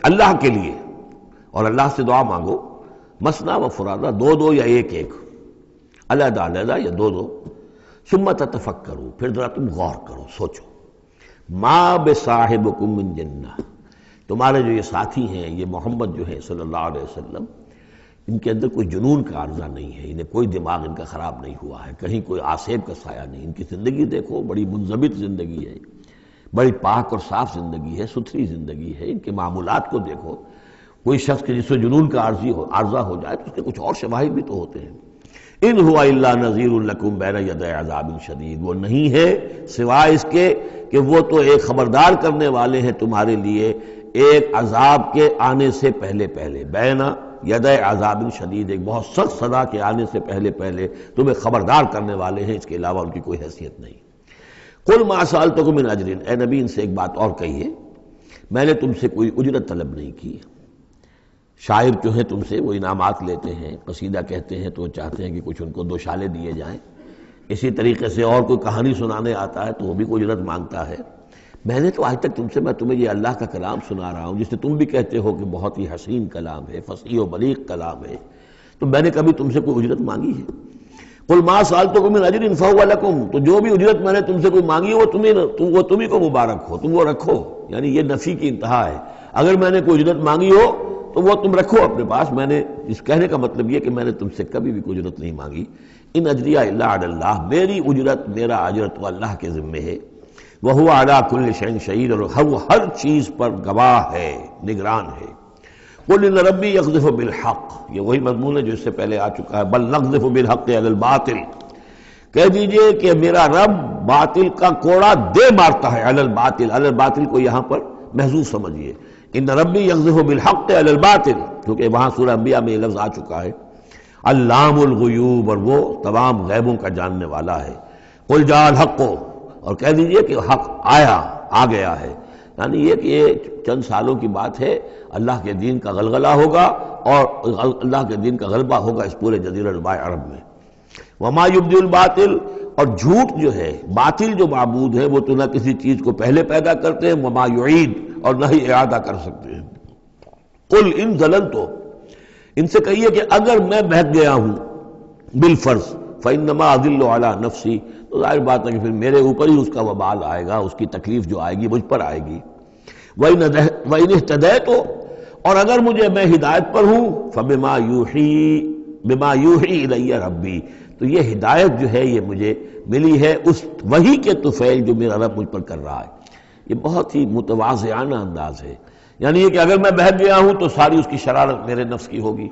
اللہ کے لیے اور اللہ سے دعا مانگو، مثنی وفرادا، دو دو یا ایک ایک، علیحدہ علیحدہ یا دو دو، ثم تتفکروا، پھر ذرا تم غور کرو، سوچو، ما بصاحبکم من جنہ، تمہارے جو یہ ساتھی ہیں، یہ محمد جو ہے صلی اللہ علیہ وسلم، ان کے اندر کوئی جنون کا عارضہ نہیں ہے، انہیں کوئی دماغ ان کا خراب نہیں ہوا ہے، کہیں کوئی آسیب کا سایہ نہیں، ان کی زندگی دیکھو، بڑی منضبط زندگی ہے، بڑی پاک اور صاف زندگی ہے، ستھری زندگی ہے، ان کے معمولات کو دیکھو، کوئی شخص کے جس سے جنون کا عارضہ ہو جائے تو اس کے کچھ اور شواہد بھی تو ہوتے ہیں۔ ان ہوا الا نذیر لکم بین یدی عذاب شدید، وہ نہیں ہے سوائے اس کے کہ وہ تو ایک خبردار کرنے والے ہیں تمہارے لیے ایک عذاب کے آنے سے پہلے پہلے، بین یدی عذاب شدید، ایک بہت سخت سزا کے آنے سے پہلے پہلے تمہیں خبردار کرنے والے ہیں، اس کے علاوہ ان کی کوئی حیثیت نہیں۔ قل ما سألتکم من اجر، اے نبی ان سے ایک بات اور کہیے، میں نے تم سے کوئی اجرت طلب نہیں کی۔ شاعر جو ہیں تم سے وہ انعامات لیتے ہیں، قصیدہ کہتے ہیں تو وہ چاہتے ہیں کہ کچھ ان کو دو شالے دیے جائیں، اسی طریقے سے اور کوئی کہانی سنانے آتا ہے تو وہ بھی کوئی اجرت مانگتا ہے۔ میں نے تو آج تک تم سے، میں تمہیں یہ اللہ کا کلام سنا رہا ہوں جس سے تم بھی کہتے ہو کہ بہت ہی حسین کلام ہے، فصیح و بلیغ کلام ہے، تو میں نے کبھی تم سے کوئی اجرت مانگی ہے؟ قل ما سألتکم من اجر فہو لکم، تو جو بھی اجرت میں نے تم سے کوئی مانگی وہ تمہیں کو مبارک ہو، تم وہ رکھو، یعنی یہ نفی کی انتہا ہے، اگر میں نے کوئی اجرت مانگی ہو تو وہ تم رکھو اپنے پاس، میں نے اس کہنے کا مطلب یہ کہ میں نے تم سے کبھی بھی کوئی اجرت نہیں مانگی۔ ان اجریہ الا علی اللہ، میری اجرت، میرا اجر تو اللہ کے ذمے ہے، وہو علی کل شیء شہید، اور وہ ہر چیز پر گواہ ہے، نگران ہے۔ قل ان ربی یقذف بالحق، یہ وہی مضمون ہے جو اس سے پہلے آ چکا ہے، بل نقذف بالحق علی الباطل، کہہ دیجئے کہ میرا رب باطل کا کوڑا دے مارتا ہے، علی الباطل، علی الباطل کو یہاں پر محذوف سمجھیے، ان ربی یقذف بالحق علی الباطل، کیونکہ وہاں سورہ انبیاء میں یہ لفظ آ چکا ہے، علام الغیوب، اور وہ تمام غیبوں کا جاننے والا ہے۔ قل جاء الحق، اور کہہ دیجئے کہ حق آیا، آ گیا ہے، یعنی یہ کہ یہ چند سالوں کی بات ہے، اللہ کے دین کا غلغلہ ہوگا اور اللہ کے دین کا غلبہ ہوگا اس پورے جزیرہ نماء عرب میں۔ وما یبدی الباطل، اور جھوٹ جو ہے، باطل جو معبود ہے وہ تو نہ کسی چیز کو پہلے پیدا کرتے ہیں، وما یعید، اور نہ ہی اعادہ کر سکتے ہیں۔ قل ان ضللت، ان سے کہیے کہ اگر میں بہک گیا ہوں بالفرض، فانما اضل علی نفسی، تو ظاہر بات ہے کہ پھر میرے اوپر ہی اس کا وبال آئے گا، اس کی تکلیف جو آئے گی مجھ پر آئے گی۔ وَإِنِ اهْتَدَيْتُ، اور اگر میں ہدایت پر ہوں، فَبِمَا يُوحِي إِلَيَّ رَبِّي، تو یہ ہدایت جو ہے یہ مجھے ملی ہے اس وحی کے طفیل جو میرا رب مجھ پر کر رہا ہے۔ یہ بہت ہی متواضعانہ انداز ہے، یعنی یہ کہ اگر میں بہک گیا ہوں تو ساری اس کی شرارت میرے نفس کی ہوگی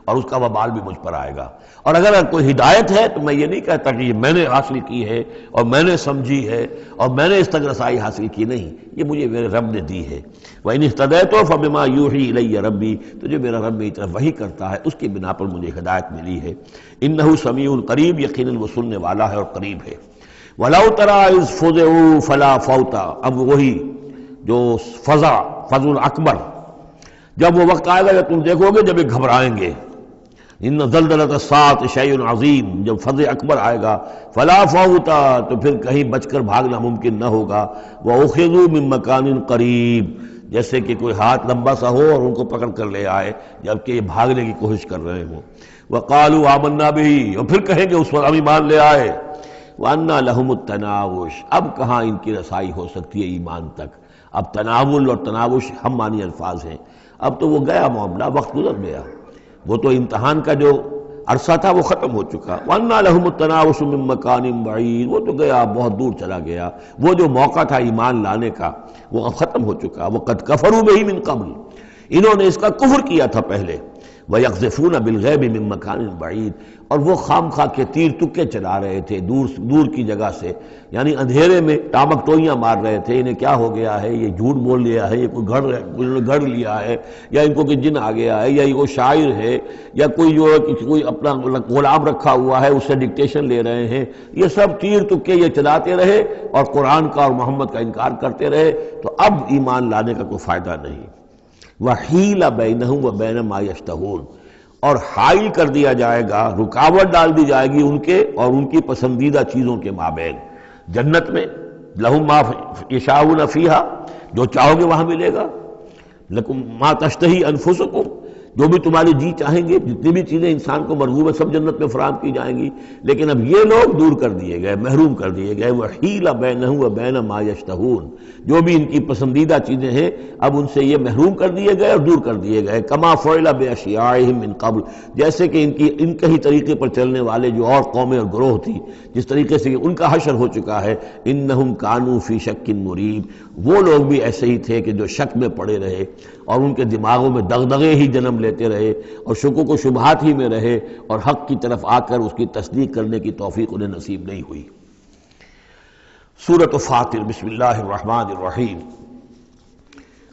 اور اس کا وبال بھی مجھ پر آئے گا، اور اگر کوئی ہدایت ہے تو میں یہ نہیں کہتا کہ یہ میں نے حاصل کی ہے اور میں نے سمجھی ہے اور میں نے اس تک رسائی حاصل کی، نہیں، یہ مجھے میرے رب نے دی ہے۔ وَإِنِ اهْتَدَيْتُ فَبِمَا يُوحِي إِلَيَّ رَبِّي، تو جو میرا رب میری طرف وحی کرتا ہے اس کی بنا پر مجھے ہدایت ملی ہے۔ إِنَّهُ سَمِيعٌ قریب، یقیناً وہ سننے والا ہے اور قریب ہے۔ وَلَوْ تَرَىٰ إِذْ فُزِعُوا فَلَا فَوْتَ، اب وہی جو فضع اکبر، جب وہ وقت آئے گا جب تم دیکھو گے جب یہ گھبرائیں گے، ان زلزلۃ الساعۃ شیء عظیم، جب فضل اکبر آئے گا فلا فوت، تو پھر کہیں بچ کر بھاگنا ممکن نہ ہوگا، وَأُخِذُوا مِن مَّكَانٍ قَرِيبٍ، جیسے کہ کوئی ہاتھ لمبا سا ہو اور ان کو پکڑ کر لے آئے جبکہ یہ بھاگنے کی کوشش کر رہے ہوں۔ وَقَالُوا آمَنَّا بِهِ، اور پھر کہیں گے اس پر ہم ایمان لے آئے۔ وَأَنَّىٰ لَهُمُ التَّنَاوُشُ، اب کہاں ان کی رسائی ہو سکتی ہے ایمان تک؟ اب تناول اور تناوش ہم معنی الفاظ ہیں، اب تو وہ گیا معاملہ، وقت گزر گیا، وہ تو امتحان کا جو عرصہ تھا وہ ختم ہو چکا۔ وَأَنَّىٰ لَهُمُ التَّنَاوُشُ مِن مَّكَانٍ بَعِيدٍ، وہ تو گیا، بہت دور چلا گیا، وہ جو موقع تھا ایمان لانے کا وہ اب ختم ہو چکا۔ وَقَدْ كَفَرُوا بِهِ مِن قَبْلُ، انہوں نے اس کا کفر کیا تھا پہلے۔ وَيَقْذِفُونَ بِالْغَيْبِ مِن مَّكَانٍ بَعِيدٍ، اور وہ خام خواہ کے تیر تکے چلا رہے تھے دور کی جگہ سے، یعنی اندھیرے میں ٹامک ٹوئیاں مار رہے تھے، انہیں کیا ہو گیا ہے، یہ جھوٹ بول لیا ہے، یہ کوئی گھڑ لیا ہے، یا ان کو کہ جن آ گیا ہے، یا یہ وہ شاعر ہے، یا کوئی جو کوئی اپنا غلام رکھا ہوا ہے اس سے ڈکٹیشن لے رہے ہیں، یہ سب تیر تکے یہ چلاتے رہے اور قرآن کا اور محمد کا انکار کرتے رہے، تو اب ایمان لانے کا کوئی فائدہ نہیں۔ وَحِيلَ بَيْنَهُمْ وَبَيْنَ مَا يَشْتَهُونَ، اور حائل کر دیا جائے گا، رکاوٹ ڈال دی جائے گی ان کے اور ان کی پسندیدہ چیزوں کے مابین۔ جنت میں لَهُم مَا يَشَاءُونَ فِيهَا، جو چاہو گے وہاں ملے گا، لَكُم مَا تَشْتَهِي أَنفُسُكُم، جو بھی تمہاری جی چاہیں گے، جتنی بھی چیزیں انسان کو مرغوب ہے سب جنت میں فراہم کی جائیں گی، لیکن اب یہ لوگ دور کر دیے گئے، محروم کر دیے گئے۔ وَحِيلَ بَيْنَهُمْ وَبَيْنَ مَا يَشْتَهُونَ، جو بھی ان کی پسندیدہ چیزیں ہیں اب ان سے یہ محروم کر دیے گئے اور دور کر دیے گئے۔ كَمَا فُعِلَ بِأَشْيَاعِهِم مِّن قَبْلُ، جیسے کہ ان کے ہی طریقے پر چلنے والے جو اور قومیں اور گروہ تھی، جس طریقے سے ان کا حشر ہو چکا ہے۔ إِنَّهُمْ كَانُوا فِي شَكٍّ مُّرِيبٍ، وہ لوگ بھی ایسے ہی تھے کہ جو شک میں پڑے رہے اور ان کے دماغوں میں دغدغے ہی جنم لیتے رہے اور شکوک و شبہات ہی میں رہے، اور حق کی طرف آ کر اس کی تصدیق کرنے کی توفیق انہیں نصیب نہیں ہوئی۔ سورۃ فاطر، بسم اللہ الرحمن الرحیم۔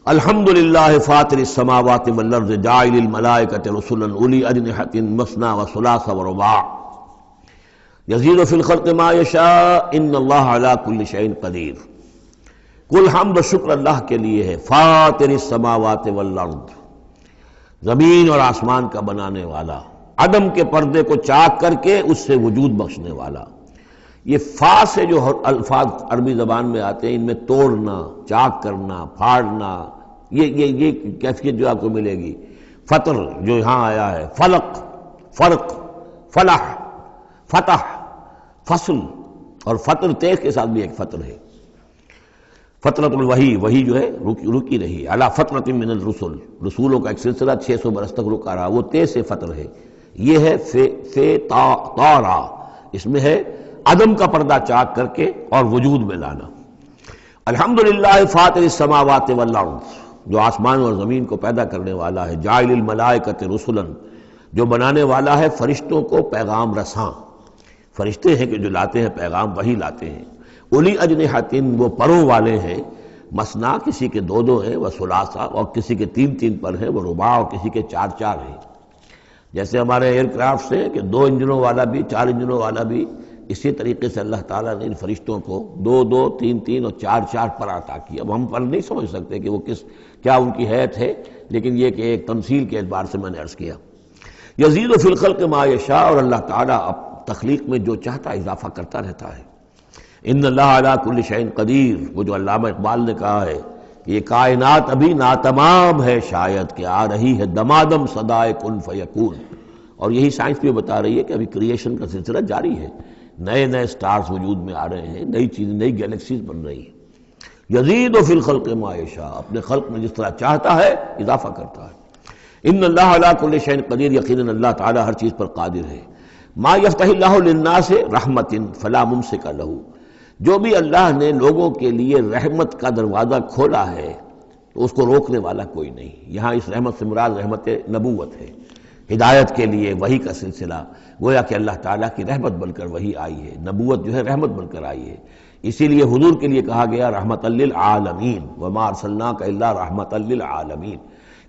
الحمد للہ فاطر السماوات والارض جاعل الملائکۃ رسلا اولی اجنحۃ مثنی وثلاث ورباع یزید فی الخلق ما یشاء ان اللہ علی کل شیء قدیر۔ کل حمد و شکر اللہ کے لیے ہے، فاطر السماوات والارض، زمین اور آسمان کا بنانے والا، عدم کے پردے کو چاک کر کے اس سے وجود بخشنے والا۔ یہ فا سے جو الفاظ عربی زبان میں آتے ہیں ان میں توڑنا، چاک کرنا، پھاڑنا، یہ کیفیت جو آپ کو ملے گی۔ فطر جو یہاں آیا ہے، فلق، فرق، فلاح، فتح، فصل، اور فطر تیز کے ساتھ بھی ایک فطر ہے۔ فترۃ الوحی، وہی جو ہے رکی رہی، علی فترۃ من الرسل، رسولوں کا ایک سلسلہ 600 برس تک رکا رہا، وہ تیز سے فطر ہے۔ یہ ہے فے طارا، اس میں ہے عدم کا پردہ چاک کر کے اور وجود میں لانا۔ الحمدللہ فاطر السماوات والارض، جو آسمان اور زمین کو پیدا کرنے والا ہے، جاعل الملائکۃ رسلا، جو بنانے والا ہے فرشتوں کو پیغام رساں، فرشتے ہیں کہ جو لاتے ہیں پیغام، وہی لاتے ہیں۔ اولی اجنحۃ، وہ پروں والے ہیں، مثنا کسی کے 2 ہیں، وہ ثلاثہ اور کسی کے 3 پر ہیں، وہ رباع اور کسی کے 4 ہیں۔ جیسے ہمارے ایئر کرافٹ سے کہ 2 انجنوں والا بھی، 4 انجنوں والا بھی، اسی طریقے سے اللہ تعالیٰ نے ان فرشتوں کو 2 3 اور 4 پر عطا کیا۔ اب ہم پر نہیں سمجھ سکتے کہ وہ کیا ان کی حیثیت ہے، لیکن یہ کہ ایک تمثیل کے اعتبار سے میں نے عرض کیا۔ یزید فی الخلق ما یشاء، اور اللہ تعالیٰ اب تخلیق میں جو چاہتا اضافہ کرتا رہتا ہے۔ ان اللہ علی کل شیء قدیر، وہ جو علامہ اقبال نے کہا ہے کہ یہ کائنات ابھی ناتمام ہے، شاید کہ آ رہی ہے دمادم صدائے کن فیکون، اور یہی سائنس بھی بتا رہی ہے کہ ابھی کریشن کا سلسلہ جاری ہے، نئے سٹارز وجود میں آ رہے ہیں، نئی چیزیں، نئی گیلیکسیز بن رہی ہیں۔ یزید فی الخلق ما یشاء، اپنے خلق میں جس طرح چاہتا ہے اضافہ کرتا ہے۔ ان اللہ علی کل شیء قدیر، یقیناً اللہ تعالی ہر چیز پر قادر ہے۔ ما یفتح اللہ للناس رحمت فلا ممسک لہ، جو بھی اللہ نے لوگوں کے لیے رحمت کا دروازہ کھولا ہے تو اس کو روکنے والا کوئی نہیں۔ یہاں اس رحمت سے مراد رحمت نبوت ہے، ہدایت کے لیے وحی کا سلسلہ، گویا کہ اللہ تعالیٰ کی رحمت بن کر وحی آئی ہے، نبوت جو ہے رحمت بن کر آئی ہے۔ اسی لیے حضور کے لیے کہا گیا رحمت للعالمین، وما ارسلناک الا رحمت للعالمین،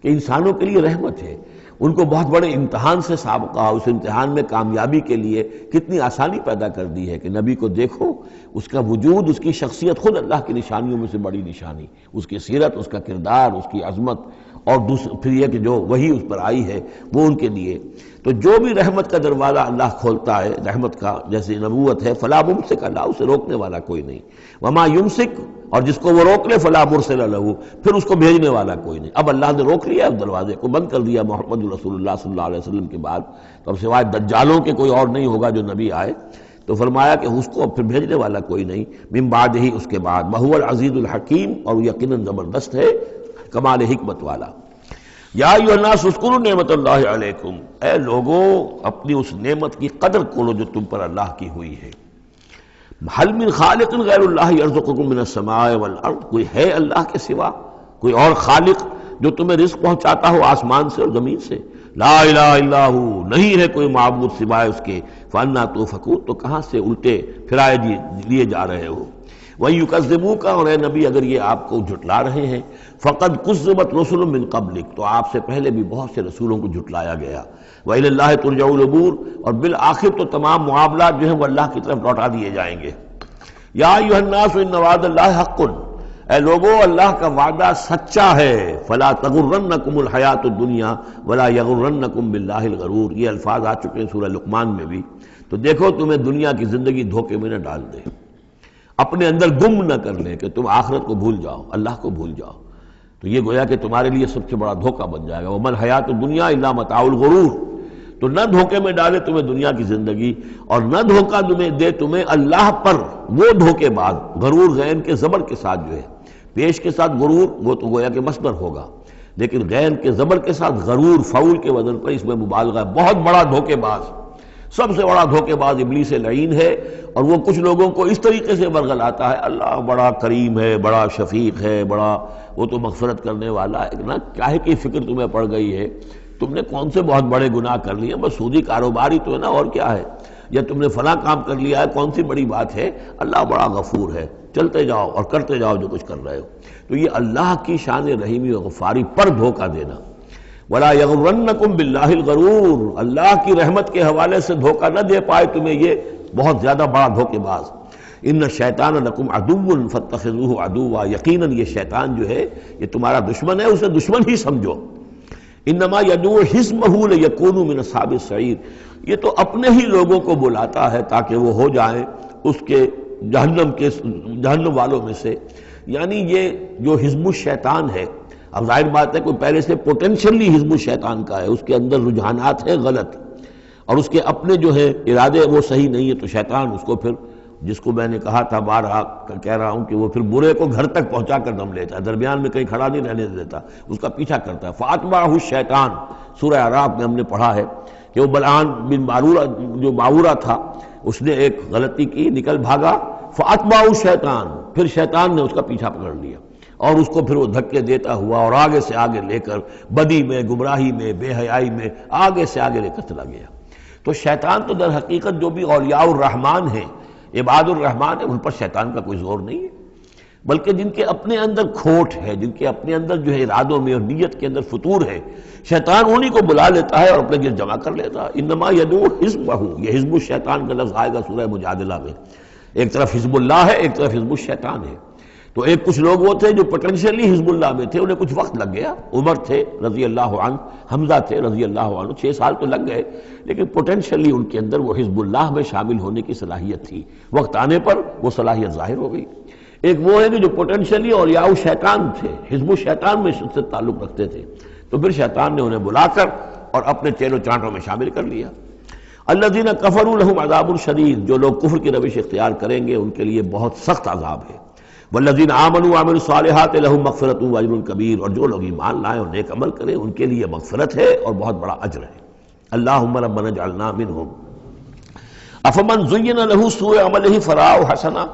کہ انسانوں کے لیے رحمت ہے۔ ان کو بہت بڑے امتحان سے سابقہ، اس امتحان میں کامیابی کے لیے کتنی آسانی پیدا کر دی ہے کہ نبی کو دیکھو، اس کا وجود، اس کی شخصیت خود اللہ کی نشانیوں میں سے بڑی نشانی، اس کی سیرت، اس کا کردار، اس کی عظمت، اور پھر یہ کہ جو وہی اس پر آئی ہے وہ ان کے لیے. تو جو بھی رحمت کا دروازہ اللہ کھولتا ہے رحمت کا، جیسے نبوت ہے، فلا ممسک، اللہ اسے روکنے والا کوئی نہیں. وما یمسک، اور جس کو وہ روک لے، فلا مرسل لہ، پھر اس کو بھیجنے والا کوئی نہیں. اب اللہ نے روک لیا اس دروازے کو، بند کر دیا محمد رسول اللہ صلی اللہ علیہ وسلم کے بعد، تو اب سوائے دجالوں کے کوئی اور نہیں ہوگا جو نبی آئے. تو فرمایا کہ اس کو پھر بھیجنے والا کوئی نہیں، من بعد ہی، اس کے بعد. وہو العزیز الحکیم، اور یقیناً زبردست ہے، کمال حکمت والا. یا ایھا الناس اذکروا نعمت اللہ علیکم، اے لوگوں اپنی اس نعمت کی قدر کرو جو تم پر اللہ کی ہوئی ہے. هل من خالق غیر اللہ یرزقکم من السماء والارض، کوئی ہے اللہ کے سوا کوئی اور خالق جو تمہیں رزق پہنچاتا ہو آسمان سے اور زمین سے؟ لا الہ الا ہو، نہیں ہے کوئی معبود سوائے اس کے. فانا توفکون، تو کہاں سے الٹے پھرائے لیے جا رہے ہو. وَيُكَذِّبُوكَ، اور اے نبی اگر یہ آپ کو جھٹلا رہے ہیں، فَقَدْ كُذِّبَتْ رُسُلٌ مِّن قَبْلِكَ، تو آپ سے پہلے بھی بہت سے رسولوں کو جھٹلایا گیا. وَإِلَى اللَّهِ تُرْجَعُ الْأُمُورُ، اور بالآخر تو تمام معاملات جو ہیں وہ اللہ کی طرف لوٹا دیے جائیں گے. یا ایھا الناس ان وعد اللہ حق، اے لوگو اللہ کا وعدہ سچا ہے. فلا تغرنکم الحیات الدنیا ولا یغرنکم باللہ الغرور، یہ الفاظ آ چکے ہیں سورہ لقمان میں بھی. تو دیکھو تمہیں دنیا کی زندگی دھوکے میں نہ ڈال دے، اپنے اندر گم نہ کر لے کہ تم آخرت کو بھول جاؤ، اللہ کو بھول جاؤ. تو یہ گویا کہ تمہارے لیے سب سے بڑا دھوکہ بن جائے گا. وَمَا الْحَيَاةُ الدُّنْيَا إِلَّا مَتَاعُ الْغُرُورِ، تو نہ دھوکے میں ڈالے تمہیں دنیا کی زندگی، اور نہ دھوکہ دے تمہیں اللہ پر وہ دھوکے باز. غرور غین کے زبر کے ساتھ جو ہے، پیش کے ساتھ غرور وہ تو گویا کہ مصدر ہوگا، لیکن غین کے زبر کے ساتھ غرور فعول کے وزن پر اس میں مبالغہ ہے. بہت بڑا دھوکے باز، سب سے بڑا دھوکے باز ابلیس لعین ہے. اور وہ کچھ لوگوں کو اس طریقے سے ورگلاتا ہے، اللہ بڑا کریم ہے، بڑا شفیق ہے، بڑا وہ تو مغفرت کرنے والا ہے نا. کاہے کی فکر تمہیں پڑ گئی ہے؟ تم نے کون سے بہت بڑے گناہ کر لیے؟ بس سودی کاروباری تو ہے نا، اور کیا ہے؟ یا تم نے فلاں کام کر لیا ہے، کون سی بڑی بات ہے؟ اللہ بڑا غفور ہے، چلتے جاؤ اور کرتے جاؤ جو کچھ کر رہے ہو. تو یہ اللہ کی شان رحیمی و غفاری پر دھوکہ دینا. وَلَا يَغُرَّنَّكُمْ بِاللَّهِ الْغَرُورُ، اللہ کی رحمت کے حوالے سے دھوکہ نہ دے پائے تمہیں یہ بہت زیادہ بڑا دھوکے باز. ان الشیطان لکم عدو فاتخذوہ عدوا، یقیناً یہ شیطان جو ہے یہ تمہارا دشمن ہے، اسے دشمن ہی سمجھو. انما یدعو حزبہ لیکونوا من اصحاب السعیر، یہ تو اپنے ہی لوگوں کو بلاتا ہے تاکہ وہ ہو جائیں اس کے جہنم والوں میں سے. یعنی یہ جو حزب الشیطان ہے، اب ظاہر بات ہے کوئی پہلے سے پوٹینشلی حزب الشیطان کا ہے، اس کے اندر رجحانات ہیں غلط، اور اس کے اپنے جو ہے ارادے وہ صحیح نہیں ہے، تو شیطان اس کو پھر، جس کو میں نے کہا تھا بارہا کہہ رہا ہوں کہ وہ پھر برے کو گھر تک پہنچا کر دم لیتا ہے، درمیان میں کہیں کھڑا نہیں رہنے دیتا، اس کا پیچھا کرتا ہے. فَأَتْبَعَهُ الشَّيْطَانُ، سورہ اعراف میں ہم نے پڑھا ہے کہ وہ بلعام بن جو باورہ تھا، اس نے ایک غلطی کی، نکل بھاگا. فَأَتْبَعَهُ الشَّيْطَانُ، پھر شیطان نے اس کا پیچھا پکڑ لیا، اور اس کو پھر وہ دھکے دیتا ہوا اور آگے سے آگے لے کر بدی میں، گمراہی میں، بے حیائی میں آگے سے آگے لے کر چلا گیا. تو شیطان تو در حقیقت جو بھی اولیاء الرحمن ہیں، عباد الرحمن ہیں، ان پر شیطان کا کوئی زور نہیں ہے، بلکہ جن کے اپنے اندر کھوٹ ہے، جن کے اپنے اندر جو ہے ارادوں میں اور نیت کے اندر فتور ہے، شیطان انہی کو بلا لیتا ہے اور اپنے گرد جمع کر لیتا ہے. انما یدعو حزبہ، یہ حزب الشیطان کا لفظ آئے گا سورہ مجادلہ میں. ایک طرف حزب اللہ ہے، ایک طرف حزب الشیطان ہے. تو ایک کچھ لوگ وہ تھے جو پوٹینشلی حزب اللہ میں تھے، انہیں کچھ وقت لگ گیا. عمر تھے رضی اللہ عنہ، حمزہ تھے رضی اللہ عنہ، 6 سال تو لگ گئے، لیکن پوٹینشلی ان کے اندر وہ حزب اللہ میں شامل ہونے کی صلاحیت تھی. وقت آنے پر وہ صلاحیت ظاہر ہو گئی. ایک وہ ہے کہ جو پوٹینشلی اولیاء شیطان تھے، حزب الشیطان میں سے تعلق رکھتے تھے، تو پھر شیطان نے انہیں بلا کر اور اپنے چیلوں چانٹوں میں شامل کر لیا. الذین کفروا لہم عذاب شدید، جو لوگ کفر کی روش اختیار کریں گے ان کے لیے بہت سخت عذاب ہے. والذین آمنوا وعملوا الصالحات لہم مغفرۃ واجر کبیر، اور جو لوگ ایمان لائیں اور نیک عمل کریں ان کے لیے مغفرت ہے اور بہت بڑا اجر ہے. اللہم ربنا اجعلنا منہم. افمن زین لہ سوء عملہ فرآہ حسنا،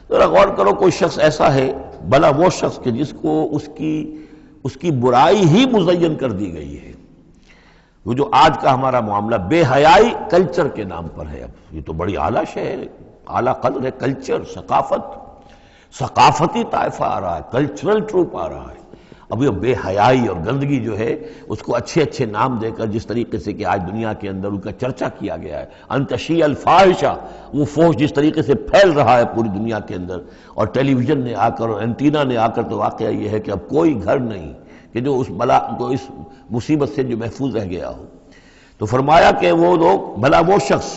ذرا غور کرو، کوئی شخص ایسا ہے، بھلا وہ شخص کہ جس کو اس کی برائی ہی مزین کر دی گئی ہے. وہ جو آج کا ہمارا معاملہ بے حیائی کلچر کے نام پر ہے، اب یہ تو بڑی اعلیٰ شے ہے، اعلیٰ قدر ہے. کلچر، ثقافتی طائفہ آ رہا ہے، کلچرل ٹروپ آ رہا ہے. اب یہ بے حیائی اور گندگی جو ہے اس کو اچھے اچھے نام دے کر، جس طریقے سے کہ آج دنیا کے اندر ان کا چرچا کیا گیا ہے، ان تشیع الفاحشہ، وہ فحش جس طریقے سے پھیل رہا ہے پوری دنیا کے اندر، اور ٹیلی ویژن نے آ کر اور اینٹینا نے آ کر، تو واقعہ یہ ہے کہ اب کوئی گھر نہیں، کہ جو اس بلا کو اس مصیبت سے جو محفوظ رہ گیا ہو۔ تو فرمایا کہ وہ لوگ، بھلا وہ شخص،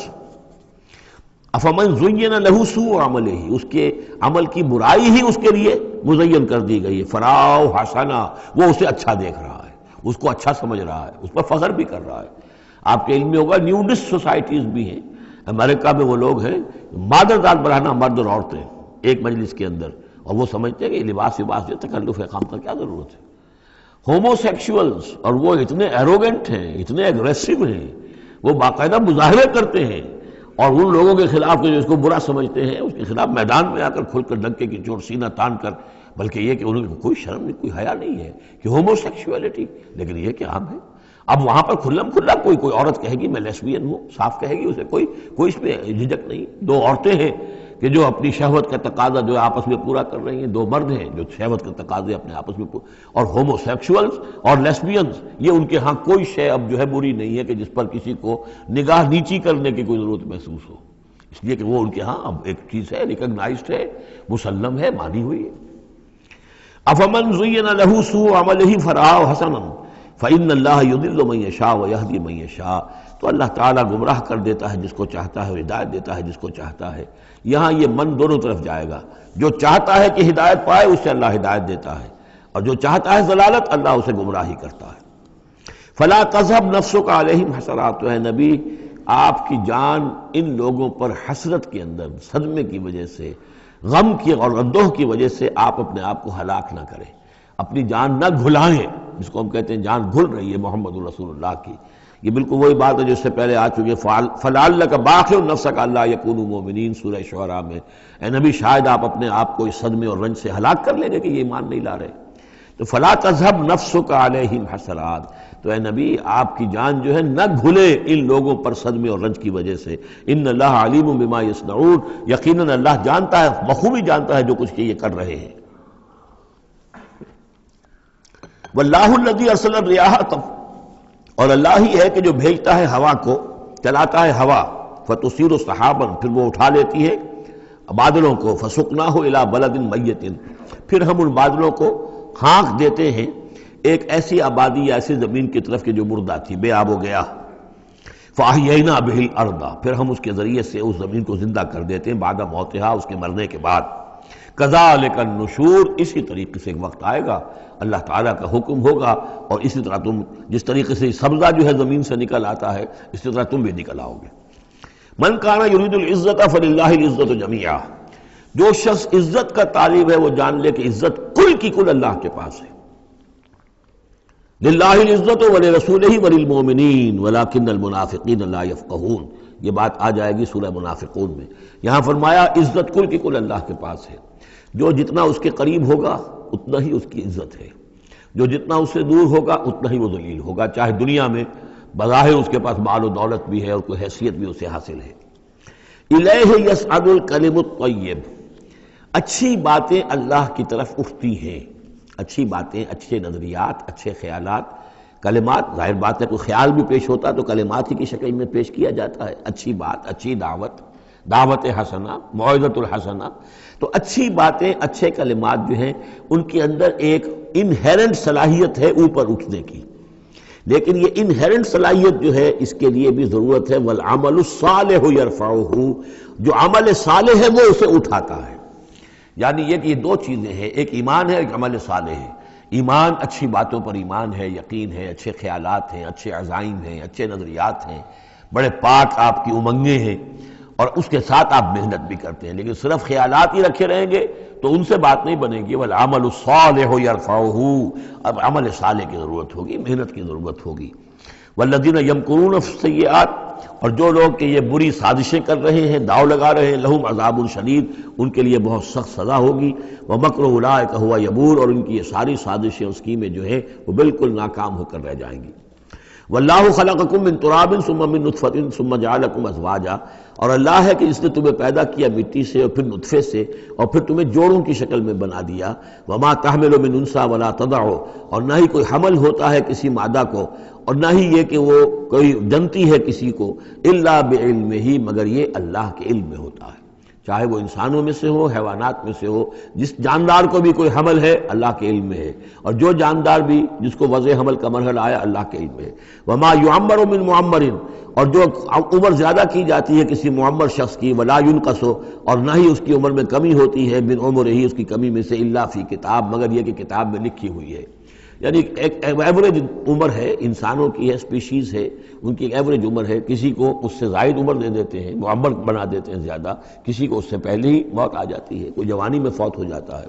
افمن زین لہ سوء عملہ، اس کے عمل کی برائی ہی اس کے لیے مزین کر دی گئی ہے، فراؤ حسنا، وہ اسے اچھا دیکھ رہا ہے، اس کو اچھا سمجھ رہا ہے، اس پر فخر بھی کر رہا ہے۔ آپ کے علم میں ہوگا نیوڈسٹ سوسائٹیز بھی ہیں، امریکہ میں وہ لوگ ہیں مادر داد بڑھانا مرد اور عورتیں ایک مجلس کے اندر، اور وہ سمجھتے ہیں کہ لباس وباس جو تکلف خام کا کیا ضرورت ہے۔ ہومو سیکشولز، اور وہ اتنے ایروگنٹ ہیں، اتنے ایگریسو ہیں، وہ باقاعدہ مظاہرے کرتے ہیں، اور ان لوگوں کے خلاف جو اس کو برا سمجھتے ہیں اس کے خلاف میدان میں آ کر کھل کر ڈنکے کی چوٹ سینہ تان کر، بلکہ یہ کہ انہیں کوئی شرم نہیں، کوئی حیا نہیں ہے کہ ہومو سیکشولیٹی، لیکن یہ کہ عام ہے۔ اب وہاں پر کھلم کھلا کوئی عورت کہے گی میں لیسبین ہوں، صاف کہے گی، اسے کوئی اس میں جھجک نہیں۔ دو عورتیں ہیں کہ جو اپنی شہوت کا تقاضا جو آپس میں پورا کر رہی ہیں، دو مرد ہیں جو شہوت کا تقاضے اپنے آپس میں اور ہومو سیکشولز اور لیسبینز، یہ ان کے ہاں کوئی شے اب جو ہے بری نہیں ہے کہ جس پر کسی کو نگاہ نیچی کرنے کی کوئی ضرورت محسوس ہو، اس لیے کہ وہ ان کے ہاں اب ایک چیز ہے، ریکگنائزڈ ہے، مسلم ہے، مانی ہوئی ہے۔ افمن زین لہ سوء عملہ فرآہ حسنا فإن اللہ یضل من یشاء ویہدی من یشاء، تو اللہ تعالیٰ گمراہ کر دیتا ہے جس کو چاہتا ہے، ہدایت دیتا ہے جس کو چاہتا ہے۔ یہاں یہ من دونوں طرف جائے گا، جو چاہتا ہے کہ ہدایت پائے اسے اللہ ہدایت دیتا ہے، اور جو چاہتا ہے ضلالت اللہ اسے گمراہی کرتا ہے۔ فلا تذهب نفسك علیہم حسرات، تو اے نبی آپ کی جان ان لوگوں پر حسرت کے اندر، صدمے کی وجہ سے، غم کی اور اندوہ کی وجہ سے آپ اپنے آپ کو ہلاک نہ کریں، اپنی جان نہ گھلائیں، جس کو ہم کہتے ہیں جان گھل رہی ہے محمد رسول اللہ کی۔ یہ بالکل وہی بات ہے جو اس سے پہلے آ چکی ہے، فَلَعَلَّكَ بَاخِعٌ نَفْسَكَ أَلَّا يَكُونُوا مُؤْمِنِينَ سورہ شعراء میں۔ اے نبی شاید آپ اپنے آپ کو اس صدمے اور رنج سے ہلاک کر لیں گے کہ یہ ایمان نہیں لا رہے۔ تو فَلَا تَذْهَبْ نَفْسُكَ عَلَيْهِمْ حَسَرَاتٍ، تو اے نبی آپ کی جان جو ہے نہ گھلے ان لوگوں پر صدمے اور رنج کی وجہ سے۔ إِنَّ اللَّهَ عَلِيمٌ بِمَا يَصْنَعُونَ، یقیناً اللہ جانتا ہے، بخوبی جانتا ہے جو کچھ یہ کر رہے ہیں۔ وَاللَّهُ الَّذِي أَرْسَلَ الرِّيَاحَ، اور اللہ ہی ہے کہ جو بھیجتا ہے ہوا کو، چلاتا ہے ہوا، فَتُثِيرُ سَحَابًا، پھر وہ اٹھا لیتی ہے بادلوں کو، فَسُقْنَاهُ إِلَىٰ بَلَدٍ مَيِّتٍ، پھر ہم ان بادلوں کو ہانک دیتے ہیں ایک ایسی آبادی یا ایسی زمین کی طرف کہ جو مردہ تھی، بے آب و گیا۔ فَأَحْيَيْنَا بِهِ الْأَرْضَ، پھر ہم اس کے ذریعے سے اس زمین کو زندہ کر دیتے ہیں بعد موتہا، اس کے مرنے کے بعد۔ کذالک النشور، اسی طریقے سے ایک وقت آئے گا، اللہ تعالیٰ کا حکم ہوگا، اور اسی طرح تم جس طریقے سے سبزہ جو ہے زمین سے نکل آتا ہے اسی طرح تم بھی نکل آؤ گے۔ من کان یرید العزت فللہ العزت جمیعا، جو شخص عزت کا طالب ہے وہ جان لے کہ عزت کل کی کل اللہ کے پاس ہے۔ للہ العزت ولرسولہ وللمؤمنین ولکن المنافقین لا یفقہون، یہ بات آ جائے گی سورہ منافقون میں۔ یہاں فرمایا عزت کل کی کل اللہ کے پاس ہے، جو جتنا اس کے قریب ہوگا اتنا ہی اس کی عزت ہے، جو جتنا اس سے دور ہوگا اتنا ہی وہ ذلیل ہوگا، چاہے دنیا میں بظاہر اس کے پاس مال و دولت بھی ہے اور کوئی حیثیت بھی اسے حاصل ہے۔ الیہ یصعد الکلم الطیب، اچھی باتیں اللہ کی طرف اٹھتی ہیں، اچھی باتیں، اچھے نظریات، اچھے خیالات، کلمات، ظاہر بات ہے کوئی خیال بھی پیش ہوتا تو کلمات ہی کی شکل میں پیش کیا جاتا ہے، اچھی بات، اچھی دعوت، دعوت حسنہ، موعظۃ الحسنہ، تو اچھی باتیں، اچھے کلمات جو ہیں ان کے اندر ایک انہیرنٹ صلاحیت ہے اوپر اٹھنے کی، لیکن یہ انہیرنٹ صلاحیت جو ہے اس کے لیے بھی ضرورت ہے والعمل الصالح یرفعہ، جو عمل صالح ہے وہ اسے اٹھاتا ہے۔ یعنی یہ کہ یہ دو چیزیں ہیں، ایک ایمان ہے، ایک عمل صالح ہے۔ ایمان، اچھی باتوں پر ایمان ہے، یقین ہے، اچھے خیالات ہیں، اچھے عزائم ہیں، اچھے نظریات ہیں، بڑے پاک آپ کی امنگیں ہیں، اور اس کے ساتھ آپ محنت بھی کرتے ہیں، لیکن صرف خیالات ہی رکھے رہیں گے تو ان سے بات نہیں بنے گی۔ والعمل الصالح یرفعہ، اب عمل صالح کی ضرورت ہوگی، محنت کی ضرورت ہوگی۔ والذین یمکرون فی السیئات، اور جو لوگ کہ یہ بری سازشیں کر رہے ہیں، داؤ لگا رہے ہیں، لہم عذاب شدید، ان کے لیے بہت سخت سزا ہوگی۔ ومکر اولئک ھو یبور، اور ان کی یہ ساری سازشیں، اسکیمیں جو ہیں وہ بالکل ناکام ہو کر رہ جائیں گی۔ واللہ خلقکم من تراب ثم من نطفۃ ثم جعلکم ازواجا، اور اللہ ہے کہ جس نے تمہیں پیدا کیا مٹی سے اور پھر نطفے سے اور پھر تمہیں جوڑوں کی شکل میں بنا دیا۔ وما تحمل من انثی ولا تضع، اور نہ ہی کوئی حمل ہوتا ہے کسی مادہ کو، اور نہ ہی یہ کہ وہ کوئی جنتی ہے کسی کو، الا بعلمہ، مگر یہ اللہ کے علم میں ہوتا ہے۔ چاہے وہ انسانوں میں سے ہو، حیوانات میں سے ہو، جس جاندار کو بھی کوئی حمل ہے اللہ کے علم میں ہے، اور جو جاندار بھی جس کو وضع حمل کا مرحلہ آیا اللہ کے علم میں ہے۔ وما یعمر من معمر، اور جو عمر زیادہ کی جاتی ہے کسی معمر شخص کی، ولا ينقص، اور نہ ہی اس کی عمر میں کمی ہوتی ہے، من عمر ہی، اس کی کمی میں سے، الا فی کتاب، مگر یہ کہ کتاب میں لکھی ہوئی ہے۔ یعنی ایک ایوریج عمر ہے انسانوں کی، ہے سپیشیز ہے، ان کی ایک ایوریج عمر ہے، کسی کو اس سے زائد عمر دے دیتے ہیں، معمر بنا دیتے ہیں زیادہ، کسی کو اس سے پہلے ہی موت آ جاتی ہے، کوئی جوانی میں فوت ہو جاتا ہے۔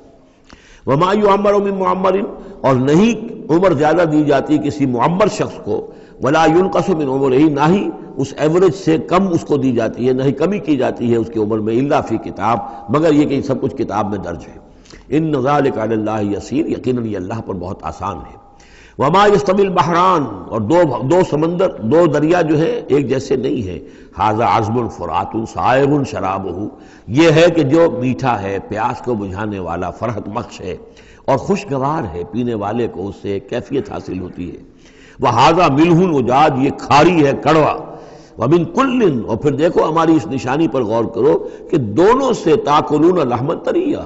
وما یعمر من معمر، اور نہیں عمر زیادہ دی جاتی کسی معمر شخص کو، ولا ينقص من عمرہ، نہ ہی اس ایوریج سے کم اس کو دی جاتی ہے، نہ ہی کمی کی جاتی ہے اس کی عمر میں، الا فی کتاب، مگر یہ کہ سب کچھ کتاب میں درج ہے۔ ان ذلک علی اللہ یسیر، یقیناً یہ اللہ پر بہت آسان ہے۔ وما یستوی البحران، اور دو سمندر، دو دریا جو ہے ایک جیسے نہیں ہے۔ ھذا عذب فرات سائغ شرابہ، یہ ہے کہ جو میٹھا ہے، پیاس کو بجھانے والا، فرحت بخش ہے اور خوشگوار ہے، پینے والے کو اس سے کیفیت حاصل ہوتی ہے۔ وھذا ملح اجاج، یہ کھاری ہے، کڑوا۔ ومن کل، اور پھر دیکھو ہماری اس نشانی پر غور کرو کہ دونوں سے تاکلون لحما طریا،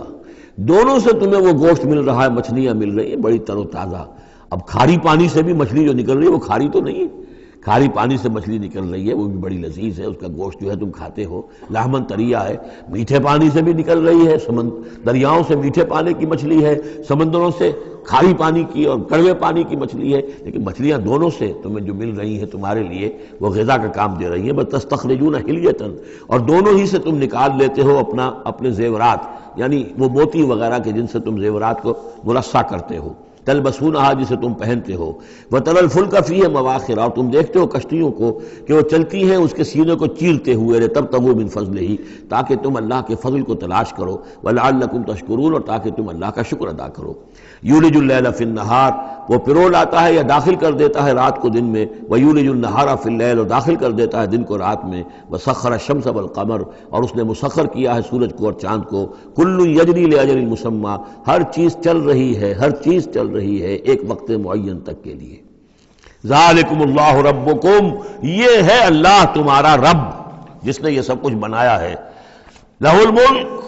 دونوں سے تمہیں وہ گوشت مل رہا ہے، مچھلیاں مل رہی ہیں بڑی تر و تازہ۔ اب کھاری پانی سے بھی مچھلی جو نکل رہی ہے وہ کھاری تو نہیں ہے، کھاری پانی سے مچھلی نکل رہی ہے، وہ بھی بڑی لذیذ ہے، اس کا گوشت جو ہے تم کھاتے ہو، لحمن طریا ہے۔ میٹھے پانی سے بھی نکل رہی ہے، دریاؤں سے میٹھے پانی کی مچھلی ہے، سمندروں سے کھاری پانی کی اور کڑوے پانی کی مچھلی ہے، لیکن مچھلیاں دونوں سے تمہیں جو مل رہی ہیں تمہارے لیے وہ غذا کا کام دے رہی ہیں۔ بس تستخرجون حلیۃ، اور دونوں ہی سے تم نکال لیتے ہو اپنے زیورات، یعنی وہ موتی وغیرہ کے جن سے تم زیورات کو مرصع کرتے ہو، تلبسونہا، جسے تم پہنتے ہو، وتری الفلک فیہ مواخر، اور تم دیکھتے ہو کشتیوں کو کہ وہ چلتی ہیں اس کے سینے کو چیرتے ہوئے، لتبتغوا من فضلہ، تاکہ تم اللہ کے فضل کو تلاش کرو، ولعلکم تشکرون، اور تاکہ تم اللہ کا شکر ادا کرو۔ یولج اللیل فی النہار، وہ پرو لاتا ہے یا داخل کر دیتا ہے رات کو دن میں، ویولج النہار فی اللیل، اور داخل کر دیتا ہے دن کو رات میں، وسخر الشمس والقمر، اور اس نے مسخر کیا ہے سورج کو اور چاند کو، کل یجری لاجل مسمى، ہر چیز چل رہی ہے، ہر چیز چل رہی ہے ایک وقت معین تک کے لیے۔ ذالکم اللہ ربکم، یہ ہے اللہ تمہارا رب جس نے یہ سب کچھ بنایا ہے۔ لہ الملک،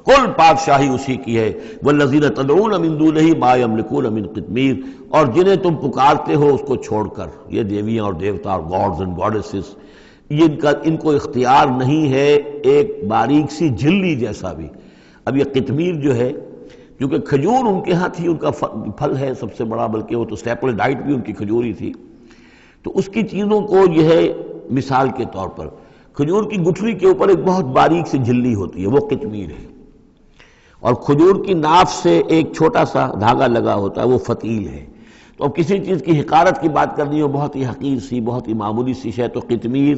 کل بادشاہی اسی کی ہے۔ والذین تدعون من دونہ ما یملکون من قطمیر، اور جنہیں تم پکارتے ہو اس کو چھوڑ کر، یہ دیویاں اور دیوتا اور گاڈز اینڈ گاڈیسز، ان کو اختیار نہیں ہے ایک باریک سی جھلی جیسا بھی۔ اب یہ قطمیر جو ہے، کیونکہ کھجور ان کے ہاں تھی، ان کا پھل ہے سب سے بڑا، بلکہ وہ تو اسٹیپل ڈائٹ بھی ان کی کھجور ہی تھی، تو اس کی چیزوں کو یہ ہے مثال کے طور پر کھجور کی گٹھلی کے اوپر ایک بہت باریک سی جھلی ہوتی ہے، وہ قطمیر ہے، اور کھجور کی ناف سے ایک چھوٹا سا دھاگا لگا ہوتا ہے، وہ فتیل ہے۔ تو اب کسی چیز کی حقارت کی بات کرنی ہو، بہت ہی حقیر سی، بہت ہی معمولی سی شے، تو قطمیر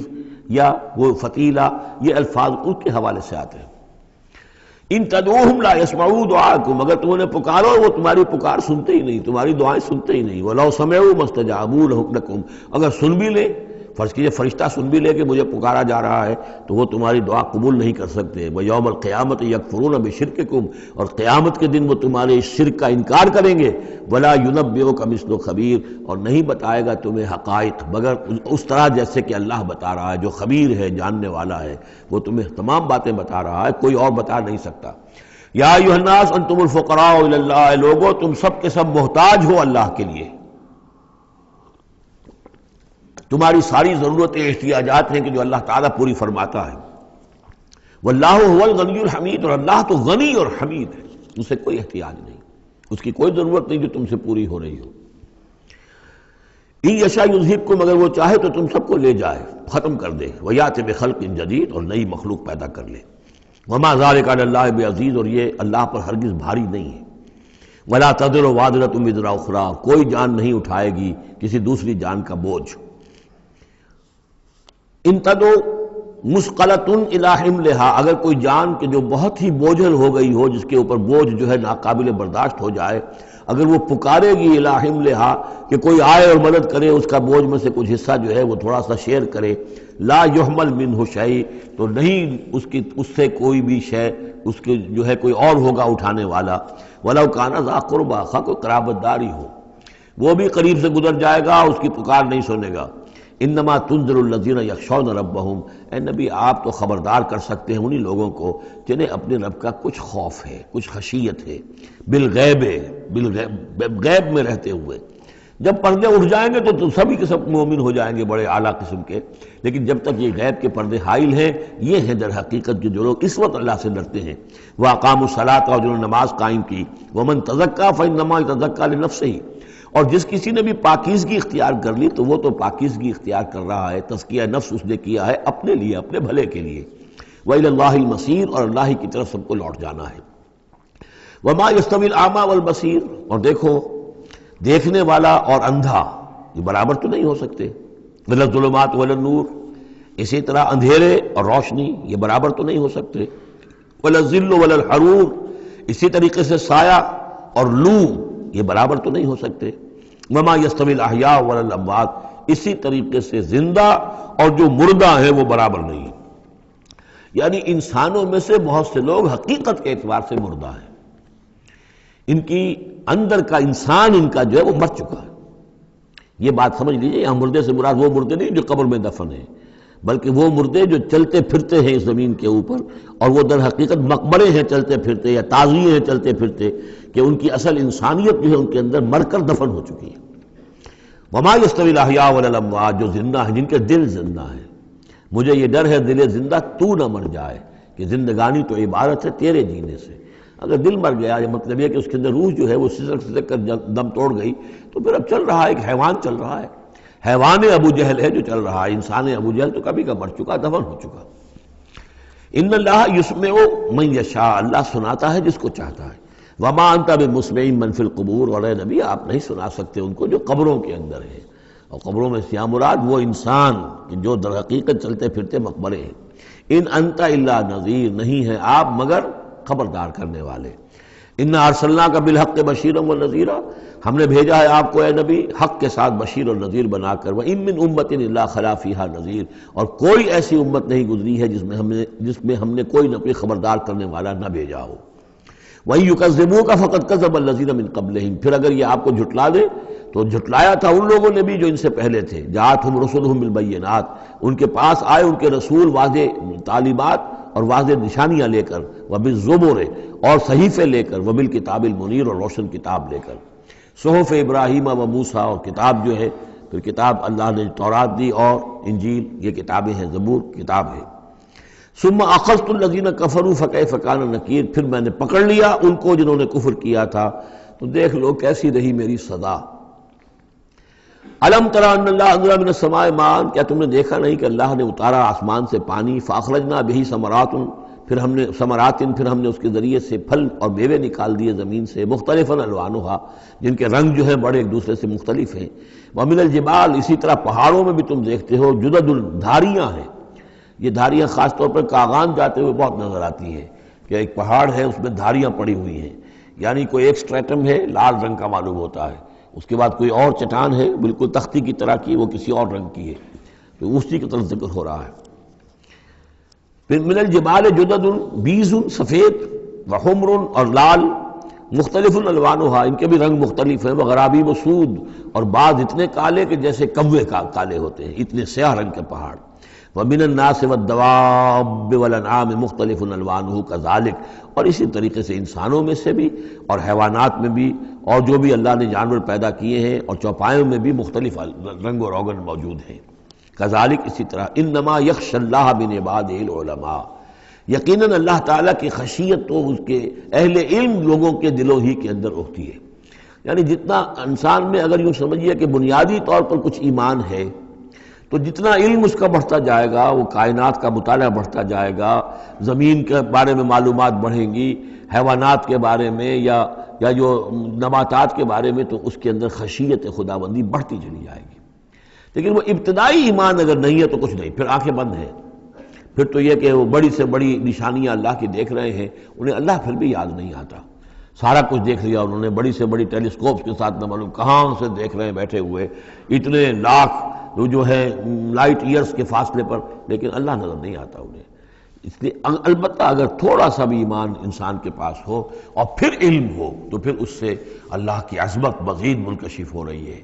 یا وہ فتیلہ، یہ الفاظ ان کے حوالے سے آتے ہیں۔ ان تدعوہم لا یسمعوا دعاءکم، اگر تم انہیں پکارو وہ تمہاری پکار سنتے ہی نہیں، تمہاری دعائیں سنتے ہی نہیں۔ وَلَوْ سَمِعُوا مَا اسْتَجَابُوا لَكُمْ، اگر سن بھی لے، فرض کیجئے فرشتہ سن بھی لے کہ مجھے پکارا جا رہا ہے، تو وہ تمہاری دعا قبول نہیں کر سکتے۔ وَيَوْمَ الْقِيَامَةِ يَكْفُرُونَ بِشِرْكِكُمْ، اور قیامت کے دن وہ تمہارے اس شرک کا انکار کریں گے۔ وَلَا يُنَبِّئُكَ مِثْلُ خَبِيرٍ، اور نہیں بتائے گا تمہیں حقائق مگر اس طرح جیسے کہ اللہ بتا رہا ہے، جو خبیر ہے، جاننے والا ہے، وہ تمہیں تمام باتیں بتا رہا ہے، کوئی اور بتا نہیں سکتا۔ یا ایھا الناس انتم الفقراء الی اللہ، لوگو تم سب کے سب محتاج ہو اللہ کے لیے، تمہاری ساری ضرورتیں احتیاجات ہیں کہ جو اللہ تعالیٰ پوری فرماتا ہے۔ واللہ هو الغنی الحمید، اور اللہ تو غنی اور حمید ہے، اسے کوئی احتیاج نہیں، اس کی کوئی ضرورت نہیں جو تم سے پوری ہو رہی ہو۔ ان یشاء یذھبکم، اگر وہ چاہے تو تم سب کو لے جائے، ختم کر دے، ویأتی بخلق جدید، اور نئی مخلوق پیدا کر لے۔ وما ذلک علی اللہ بعزیز، اور یہ اللہ پر ہرگز بھاری نہیں ہے۔ ولا تزر وازرۃ وزر اخری، کوئی جان نہیں اٹھائے گی کسی دوسری جان کا بوجھ۔ ان تدع مثقلۃ الی حملھا، اگر کوئی جان کہ جو بہت ہی بوجھل ہو گئی ہو، جس کے اوپر بوجھ جو ہے ناقابل برداشت ہو جائے، اگر وہ پکارے گی الی حملھا کہ کوئی آئے اور مدد کرے، اس کا بوجھ میں سے کچھ حصہ جو ہے وہ تھوڑا سا شیئر کرے، لا یحمل منہ شیء، تو نہیں اس سے کوئی بھی شے، اس کے جو ہے کوئی اور ہوگا اٹھانے والا۔ ولو کان ذا قربیٰ، خواہ کوئی قرابت داری ہو، وہ بھی قریب سے گزر جائے گا، اس کی پکار نہیں سنے گا۔ انما تنذر الذین یخشون ربہم، اے نبی آپ تو خبردار کر سکتے ہیں انہی لوگوں کو جنہیں اپنے رب کا کچھ خوف ہے، کچھ خشیت ہے، بالغیب، غیب میں رہتے ہوئے۔ جب پردے اٹھ جائیں گے تو سبھی کے سب مومن ہو جائیں گے بڑے اعلیٰ قسم کے، لیکن جب تک یہ غیب کے پردے حائل ہیں، یہ ہیں در حقیقت جو لوگ اس وقت اللہ سے ڈرتے ہیں۔ وَأَقَامُوا الصَّلَاةَ، اور جنہوں نے نماز قائم کی، وَمَن تَزَكَّىٰ فَإِنَّمَا يَتَزَكَّىٰ لِنَفْسِهِ، اور جس کسی نے بھی پاکیزگی اختیار کر لی تو وہ تو پاکیزگی اختیار کر رہا ہے، تزکیہ نفس اس نے کیا ہے اپنے لیے، اپنے بھلے کے لیے۔ وَإِلَى اللَّهِ الْمَصِيرُ، اور اللہ ہی کی طرف سب کو لوٹ جانا ہے۔ وَمَا يَسْتَوِي الْأَعْمَىٰ وَالْبَصِيرُ، اور دیکھو دیکھنے والا اور اندھا یہ برابر تو نہیں ہو سکتے۔ وَلَا الظُّلُمَاتُ وَلَا النُّورُ، اسی طرح اندھیرے اور روشنی یہ برابر تو نہیں ہو سکتے۔ وَلَا الظِّلُّ وَلَا الْحَرُورُ، اسی طریقے سے سایہ اور لو یہ برابر تو نہیں ہو سکتے۔ وَمَا يَسْتَوِي الْأَحْيَاءُ وَلَا الْأَمْوَاتُ، اسی طریقے سے زندہ اور جو مردہ ہیں وہ برابر نہیں ہیں۔ یعنی انسانوں میں سے بہت سے لوگ حقیقت کے اعتبار سے مردہ ہیں، ان کی اندر کا انسان ان کا جو ہے وہ مر چکا ہے۔ یہ بات سمجھ لیجئے، یہاں مردے سے مراد وہ مردے نہیں جو قبر میں دفن ہیں، بلکہ وہ مردے جو چلتے پھرتے ہیں اس زمین کے اوپر، اور وہ در حقیقت مقبرے ہیں چلتے پھرتے، یا تازیے ہیں چلتے پھرتے، کہ ان کی اصل انسانیت جو ہے ان کے اندر مر کر دفن ہو چکی ہے۔ وما یستوی الاحیاء ولا الاموات، جو زندہ ہیں، جن کے دل زندہ ہیں۔ مجھے یہ ڈر ہے دل زندہ تو نہ مر جائے، کہ زندگانی تو عبارت ہے تیرے جینے سے۔ اگر دل مر گیا، یہ مطلب یہ کہ اس کے اندر روح جو ہے وہ سسک کر دم توڑ گئی، تو پھر اب چل رہا ہے، ایک حیوان چل رہا ہے، حیوان ابو جہل ہے جو چل رہا ہے، انسان ابو جہل تو کبھی کا مر چکا، دفن ہو چکا۔ ان اللہ یسمع من یشاء، اللہ سناتا ہے جس کو چاہتا ہے۔ وما انت بمسمع من فی القبور، اور اے نبی آپ نہیں سنا سکتے ان کو جو قبروں کے اندر ہے، اور قبروں میں سے مراد وہ انسان جو در حقیقت چلتے پھرتے مقبرے ہیں۔ ان انت الا نذیر، نہیں ہے آپ مگر خبردار کرنے والے۔ انا ارسلناک بالحق بشیرا ونذیرا، ہم نے بھیجا ہے آپ کو اے نبی حق کے ساتھ بشیر اور نذیر بنا کر۔ وان من امۃ الا خلا فیہا نذیر، اور کوئی ایسی امت نہیں گزری ہے جس میں ہم نے کوئی نہ کوئی خبردار کرنے والا نہ بھیجا ہو۔ وَإِن يُكَذِّبُوكَ فَقَدْ كَذَّبَ الَّذِينَ مِن قَبْلِهِمْ، پھر اگر یہ آپ کو جھٹلا دے تو جھٹلایا تھا ان لوگوں نے بھی جو ان سے پہلے تھے۔ جاءتہم رسلہم بالبینات، ان کے پاس آئے ان کے رسول واضح تعلیمات اور واضح نشانیاں لے کر، وبالزبر، اور صحیفے لے کر، وبالکتاب المنیر، اور روشن کتاب لے کر۔ صحف ابراہیم و موسیٰ، اور کتاب جو ہے پھر کتاب اللہ نے تورات دی اور انجیل، یہ کتابیں ہیں، زبور کتاب ہے۔ ثم اخذت الذین کفروا فکیف کان نکیر، پھر میں نے پکڑ لیا ان کو جنہوں نے کفر کیا تھا، تو دیکھ لو کیسی رہی میری سزا۔ الم تری ان اللہ انزل من السماء ماء، کیا تم نے دیکھا نہیں کہ اللہ نے اتارا آسمان سے پانی، فاخرجنا بہ ثمرات، پھر ہم نے اس کے ذریعے سے پھل اور میوے نکال دیے زمین سے، مختلفا الوانھا، جن کے رنگ جو ہیں بڑے ایک دوسرے سے مختلف ہیں۔ ومن الجبال، اسی طرح پہاڑوں میں بھی تم دیکھتے ہو، جدد، دھاریاں ہیں۔ یہ دھاریاں خاص طور پر کاغان جاتے ہوئے بہت نظر آتی ہیں، کہ ایک پہاڑ ہے اس میں دھاریاں پڑی ہوئی ہیں، یعنی کوئی ایک سٹریٹم ہے لال رنگ کا معلوم ہوتا ہے، اس کے بعد کوئی اور چٹان ہے بالکل تختی کی طرح کی، وہ کسی اور رنگ کی ہے، تو اسی کی طرف ذکر ہو رہا ہے۔ پھر من الجبال جدد، بیض، سفید، وحمر، اور لال، مختلف الوانھا، ان کے بھی رنگ مختلف ہیں، وغرابیب سود، اور بعض اتنے کالے کہ جیسے کوے کالے ہوتے ہیں، اتنے سیاہ رنگ کے پہاڑ۔ وَمِنَ النَّاسِ وَالدَّوَابِّ وَالْأَنْعَامِ مُخْتَلِفٌ أَلْوَانُهُ كَذَلِكَ، اور اسی طریقے سے انسانوں میں سے بھی اور حیوانات میں بھی، اور جو بھی اللہ نے جانور پیدا کیے ہیں اور چوپایوں میں بھی مختلف رنگ و روغن موجود ہیں۔ کذالک، اسی طرح، انما یخشی اللہ من عبادہ العلماء، یقیناً اللہ تعالیٰ کی خشیت تو اس کے اہل علم لوگوں کے دلوں ہی کے اندر ہوتی ہے۔ یعنی جتنا انسان میں اگر یوں سمجھیے کہ بنیادی طور پر کچھ ایمان ہے، تو جتنا علم اس کا بڑھتا جائے گا، وہ کائنات کا مطالعہ بڑھتا جائے گا، زمین کے بارے میں معلومات بڑھیں گی، حیوانات کے بارے میں یا جو نباتات کے بارے میں، تو اس کے اندر خشیت خداوندی بڑھتی چلی جائے گی۔ لیکن وہ ابتدائی ایمان اگر نہیں ہے تو کچھ نہیں، پھر آنکھیں بند ہیں، پھر تو یہ کہ وہ بڑی سے بڑی نشانیاں اللہ کی دیکھ رہے ہیں، انہیں اللہ پھر بھی یاد نہیں آتا۔ سارا کچھ دیکھ لیا انہوں نے، بڑی سے بڑی ٹیلیسکوپس کے ساتھ، نہ معلوم کہاں سے دیکھ رہے ہیں بیٹھے ہوئے، اتنے لاکھ جو ہے لائٹ ایئرز کے فاصلے پر، لیکن اللہ نظر نہیں آتا انہیں۔ اس لیے البتہ اگر تھوڑا سا بھی ایمان انسان کے پاس ہو اور پھر علم ہو، تو پھر اس سے اللہ کی عظمت مزید منکشف ہو رہی ہے،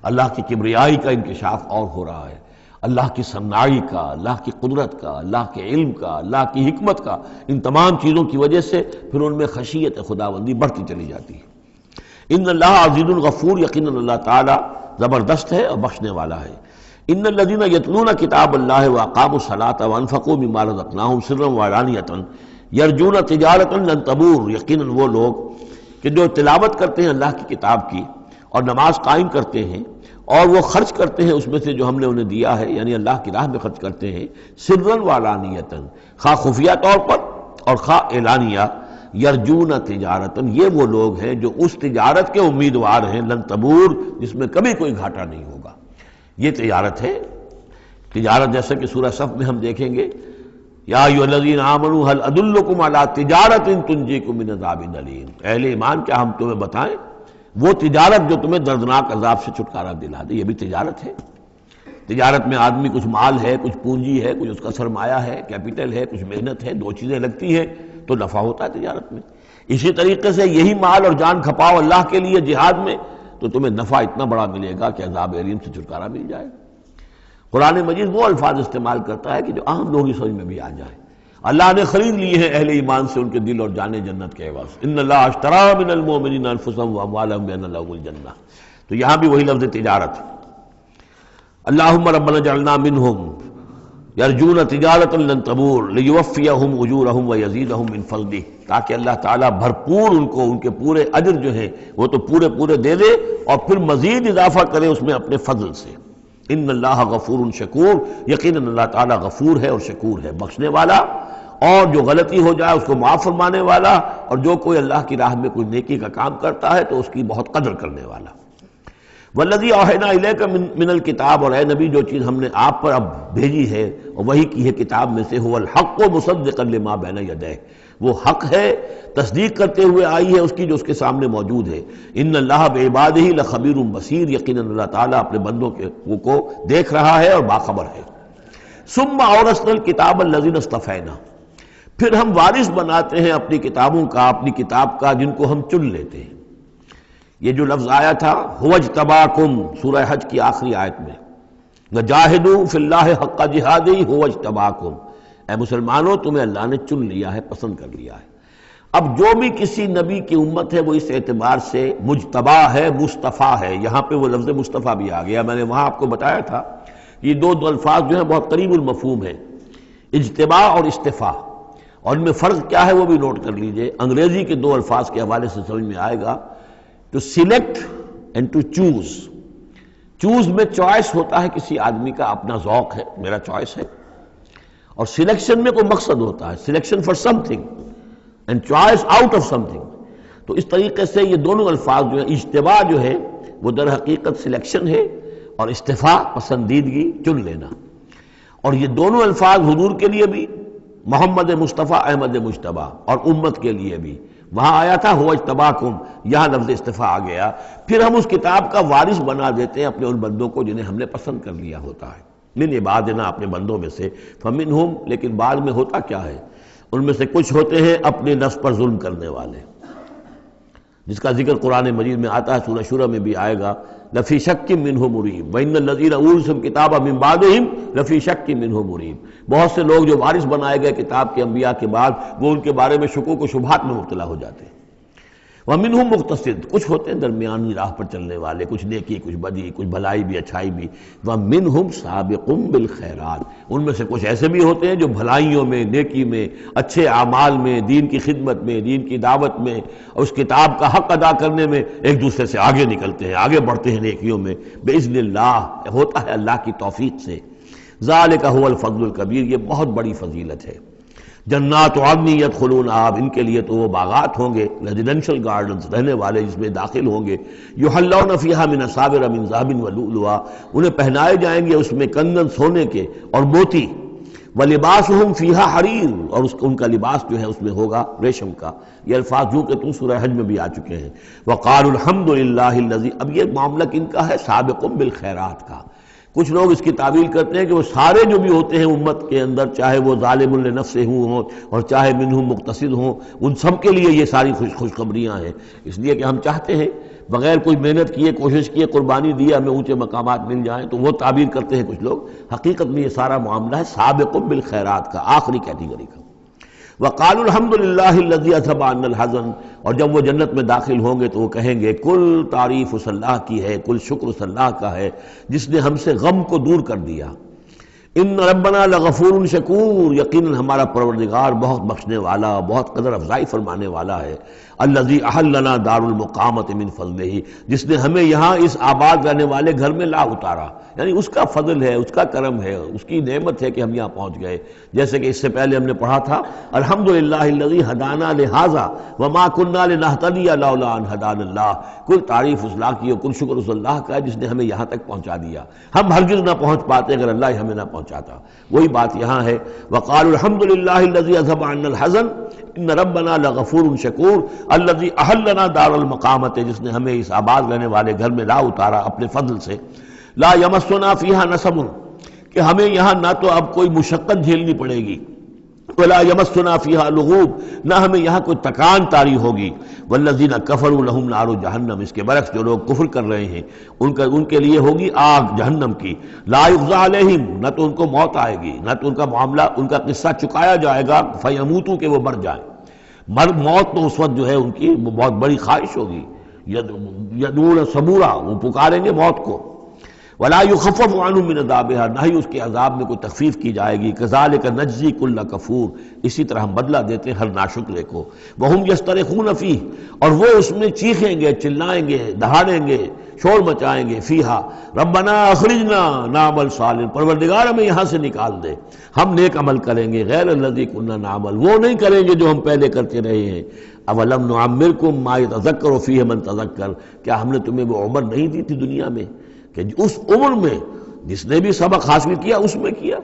اللہ کی کبریائی کا انکشاف اور ہو رہا ہے۔ اللہ کی صناعی کا، اللہ کی قدرت کا، اللہ کے علم کا، اللہ کی حکمت کا، ان تمام چیزوں کی وجہ سے پھر ان میں خشیت خداوندی بڑھتی چلی جاتی ہے۔ ان اللہ عزیز الغفور، یقیناً اللہ تعالیٰ زبردست ہے اور بخشنے والا ہے۔ ان الذین یتلون کتاب اللہ واقاموا الصلاۃ وانفقوا مما رزقناہم سرا وعلانیۃ یرجون تجارۃ لن تبور، یقیناً وہ لوگ کہ جو تلاوت کرتے ہیں اللہ کی کتاب کی اور نماز قائم کرتے ہیں اور وہ خرچ کرتے ہیں اس میں سے جو ہم نے انہیں دیا ہے، یعنی اللہ کی راہ میں خرچ کرتے ہیں، سرًا وعلانیۃ، خواہ خفیہ طور پر اور خواہ اعلانیہ، یرجون تجارتاً، یہ وہ لوگ ہیں جو اس تجارت کے امیدوار ہیں، لن تبور، جس میں کبھی کوئی گھاٹا نہیں ہوگا۔ یہ تجارت ہے، تجارت جیسا کہ سورہ صف میں ہم دیکھیں گے، یا ایھا الذین آمنوا هل ادلکم علی تجارۃ تنجیکم من عذاب الیم، اہل ایمان کیا ہم تمہیں بتائیں وہ تجارت جو تمہیں دردناک عذاب سے چھٹکارا دلا دے۔ یہ بھی تجارت ہے۔ تجارت میں آدمی کچھ مال ہے، کچھ پونجی ہے، کچھ اس کا سرمایہ ہے، کیپٹل ہے، کچھ محنت ہے، دو چیزیں لگتی ہیں تو نفع ہوتا ہے تجارت میں۔ اسی طریقے سے یہی مال اور جان کھپاؤ اللہ کے لیے جہاد میں تو تمہیں نفع اتنا بڑا ملے گا کہ عذاب الیم سے چھٹکارا مل جائے۔ قرآن مجید وہ الفاظ استعمال کرتا ہے کہ جو عام لوگوں کی سمجھ میں بھی آ جائے۔ اللہ نے خرید لیے ہیں اہل ایمان سے ان کے دل اور جانیں جنت کے عوض، ان اللہ اشتری من المؤمنین انفسهم واموالهم بان لهم الجنہ، تو یہاں بھی وہی لفظ تجارت۔ اللہم ربنا اجعلنا منہم یرجون تجارۃ لن تبور لیوفیہم اجورہم ویزیدہم من فضلہ، تاکہ اللہ تعالیٰ بھرپور ان کو ان کے پورے اجر جو ہیں وہ تو پورے دے دے اور پھر مزید اضافہ کرے اس میں اپنے فضل سے۔ ان اللہ غفور شکور، یقیناً اللہ تعالیٰ غفور ہے اور شکور ہے، بخشنے والا اور جو غلطی ہو جائے اس کو معاف فرمانے والا، اور جو کوئی اللہ کی راہ میں کوئی نیکی کا کام کرتا ہے تو اس کی بہت قدر کرنے والا۔ والذی اوحینا الیک من الکتاب، اور اے نبی جو چیز ہم نے آپ پر اب بھیجی ہے اور وہی کی ہے کتاب میں سے، هو الحق مصدقا لما بین یدیہ، وہ حق ہے تصدیق کرتے ہوئے آئی ہے اس کی جو اس کے سامنے موجود ہے۔ ان اللہ بعبادہ لخبیر بصیر، یقیناً اللہ تعالیٰ اپنے بندوں کو دیکھ رہا ہے اور باخبر ہے۔ ثم اورثنا الکتاب الذین اصطفینا، پھر ہم وارث بناتے ہیں اپنی کتابوں کا، اپنی کتاب کا جن کو ہم چن لیتے ہیں۔ یہ جو لفظ آیا تھا هو اجتباکم، سورہ حج کی آخری آیت میں، وجاہدوا فی اللہ حق جہادہ هو اجتباکم، اے مسلمانوں تمہیں اللہ نے چن لیا ہے، پسند کر لیا ہے۔ اب جو بھی کسی نبی کی امت ہے وہ اس اعتبار سے مجتبی ہے، مصطفیٰ ہے۔ یہاں پہ وہ لفظ مصطفیٰ بھی آ گیا، میں نے وہاں آپ کو بتایا تھا یہ دو الفاظ جو ہیں بہت قریب المفہوم ہیں، اجتباء اور اصطفاء، اور ان میں فرق کیا ہے وہ بھی نوٹ کر لیجئے۔ انگریزی کے دو الفاظ کے حوالے سے سمجھ میں آئے گا، to select and to choose. Choose میں چوائس ہوتا ہے کسی آدمی کا، اپنا ذوق ہے، میرا چوائس ہے، اور سلیکشن میں کوئی مقصد ہوتا ہے، selection for some thing and choice out of some thing. تو اس طریقے سے یہ دونوں الفاظ جو ہیں، اجتباء جو ہے وہ در حقیقت سلیکشن ہے، اور اصطفاء پسندیدگی، چن لینا۔ اور یہ دونوں الفاظ حضور کے لیے بھی، محمد مصطفیٰ احمد مجتبیٰ، اور امت کے لیے بھی، وہاں آیا تھا هو اجتباکم، یہاں لفظ اصطفاء آ گیا۔ پھر ہم اس کتاب کا وارث بنا دیتے ہیں اپنے ان بندوں کو جنہیں ہم نے پسند کر لیا ہوتا ہے، من عبادنا، اپنے بندوں میں سے، فمنہم، لیکن بعد میں ہوتا کیا ہے، ان میں سے کچھ ہوتے ہیں اپنے نفس پر ظلم کرنے والے، جس کا ذکر قرآن مجید میں آتا ہے، سورہ شورى میں بھی آئے گا، لفی شک منہ مریب وان الذین اورثوا الکتاب من بعدہم لفی شک منہ مریب، بہت سے لوگ جو وارث بنائے گئے کتاب کے انبیاء کے بعد وہ ان کے بارے میں شکوک و شبہات میں مبتلا ہو جاتے ہیں۔ ومنہم مقتصد، کچھ ہوتے ہیں درمیانی راہ پر چلنے والے، کچھ نیکی کچھ بدی، کچھ بھلائی بھی اچھائی بھی۔ ومنہم سابق بالخیرات، ان میں سے کچھ ایسے بھی ہوتے ہیں جو بھلائیوں میں، نیکی میں، اچھے اعمال میں، دین کی خدمت میں، دین کی دعوت میں، اور اس کتاب کا حق ادا کرنے میں ایک دوسرے سے آگے نکلتے ہیں، آگے بڑھتے ہیں نیکیوں میں، باذن اللہ، ہوتا ہے اللہ کی توفیق سے۔ ذالک هو الفضل الکبیر، یہ بہت بڑی فضیلت ہے۔ جنات عدن یدخلونہا، ان کے لیے تو وہ باغات ہوں گے، ریزیڈینشل گارڈنز، رہنے والے جس میں داخل ہوں گے، یحلون فیہا من اساور من ذہب ولؤلؤا، انہیں پہنائے جائیں گے اس میں کنگن سونے کے اور موتی، ولباسہم فیہا حریر، اور ان کا لباس جو ہے اس میں ہوگا ریشم کا۔ یہ الفاظ جو کہ تم سورہ حج میں بھی آ چکے ہیں۔ وقالوا الحمد للہ الذی، اب یہ معاملہ کن کا ہے، سابق بالخیرات کا۔ کچھ لوگ اس کی تعویل کرتے ہیں کہ وہ سارے جو بھی ہوتے ہیں امت کے اندر، چاہے وہ ظالم لنفسہ ہوں اور چاہے منہم مقتصد ہوں، ان سب کے لیے یہ ساری خوشخبریاں ہیں، اس لیے کہ ہم چاہتے ہیں بغیر کوئی محنت کیے، کوشش کیے، قربانی دی ہمیں اونچے مقامات مل جائیں، تو وہ تعبیر کرتے ہیں کچھ لوگ۔ حقیقت میں یہ سارا معاملہ ہے سابق بالخیرات کا، آخری کیٹیگری کا۔ وقالوا الحمد للہ الذی اذھب عنا الحزن، اور جب وہ جنت میں داخل ہوں گے تو وہ کہیں گے کل تعریف اس اللہ کی ہے، کل شکر اس اللہ کا ہے جس نے ہم سے غم کو دور کر دیا۔ ان ربنا لغفور شکور، یقیناً ہمارا پروردگار بہت بخشنے والا، بہت قدر افزائی فرمانے والا ہے۔ الذی احلنا دار المقامۃ من فضلہ، جس نے ہمیں یہاں اس آباد رہنے والے گھر میں لا اتارا، یعنی اس کا فضل ہے، اس کا کرم ہے، اس کی نعمت ہے کہ ہم یہاں پہنچ گئے۔ جیسے کہ اس سے پہلے ہم نے پڑھا تھا الحمدللہ الذی ہدانا لہذا وما کنا لنہتدی لولا ان ہدانا اللہ، کل تعریف اس اللہ کی اور کل شکر اس اللہ کا ہے جس نے ہمیں یہاں تک پہنچا دیا، ہم ہرگز نہ پہنچ پاتے اگر اللہ ہمیں نہ پہنچاتا۔ وہی بات یہاں ہے، وقالوا الحمدللہ الذی اذھب عنا الحزن ان ربنا لغفور شکور الذی احلنا دار المقامۃ، جس نے ہمیں اس آباد رہنے والے گھر میں لا اتارا اپنے فضل سے۔ لا یمسنا فیہا نصب، کہ ہمیں یہاں نہ تو اب کوئی مشقت جھیلنی پڑے گی، ولا یمسنا فیہا لغوب، نہ ہمیں یہاں کوئی تکان طاری ہوگی۔ والذین کفروا لہم نار جہنم، اس کے برعکس جو لوگ کفر کر رہے ہیں ان کے لیے ہوگی آگ جہنم کی۔ لا یقضی علیہم، نہ تو ان کو موت آئے گی، نہ تو ان کا معاملہ، ان کا قصہ چکایا جائے گا فیموتوا، کہ وہ مر جائیں۔ موت تو اس وقت جو ہے ان کی بہت بڑی خواہش ہوگی، یدعون ثبورا، وہ پکاریں گے موت کو۔ ولا یخفف عنہم من عذابها، نہ ہی اس کے عذاب میں کوئی تخفیف کی جائے گی۔ کذالک نجزی کل کفور، اسی طرح ہم بدلہ دیتے ہیں ہر ناشکرے کو۔ وہم یسترخون فیہ، اور وہ اس میں چیخیں گے، چلائیں گے، دہاڑیں گے، شور مچائیں گے، فیہا ربنا اخرجنا نعمل صالحا، پروردگار ہمیں یہاں سے نکال دے، ہم نیک عمل کریں گے، غیر الذی کنا نعمل، وہ نہیں کریں گے جو ہم پہلے کرتے رہے ہیں۔ اولم نعمرکم ما یتذکر فیہ من تذکر، کیا ہم نے تمہیں وہ عمر نہیں دی تھی دنیا میں کہ اس عمر میں جس نے بھی سبق حاصل کیا اس میں کیا؟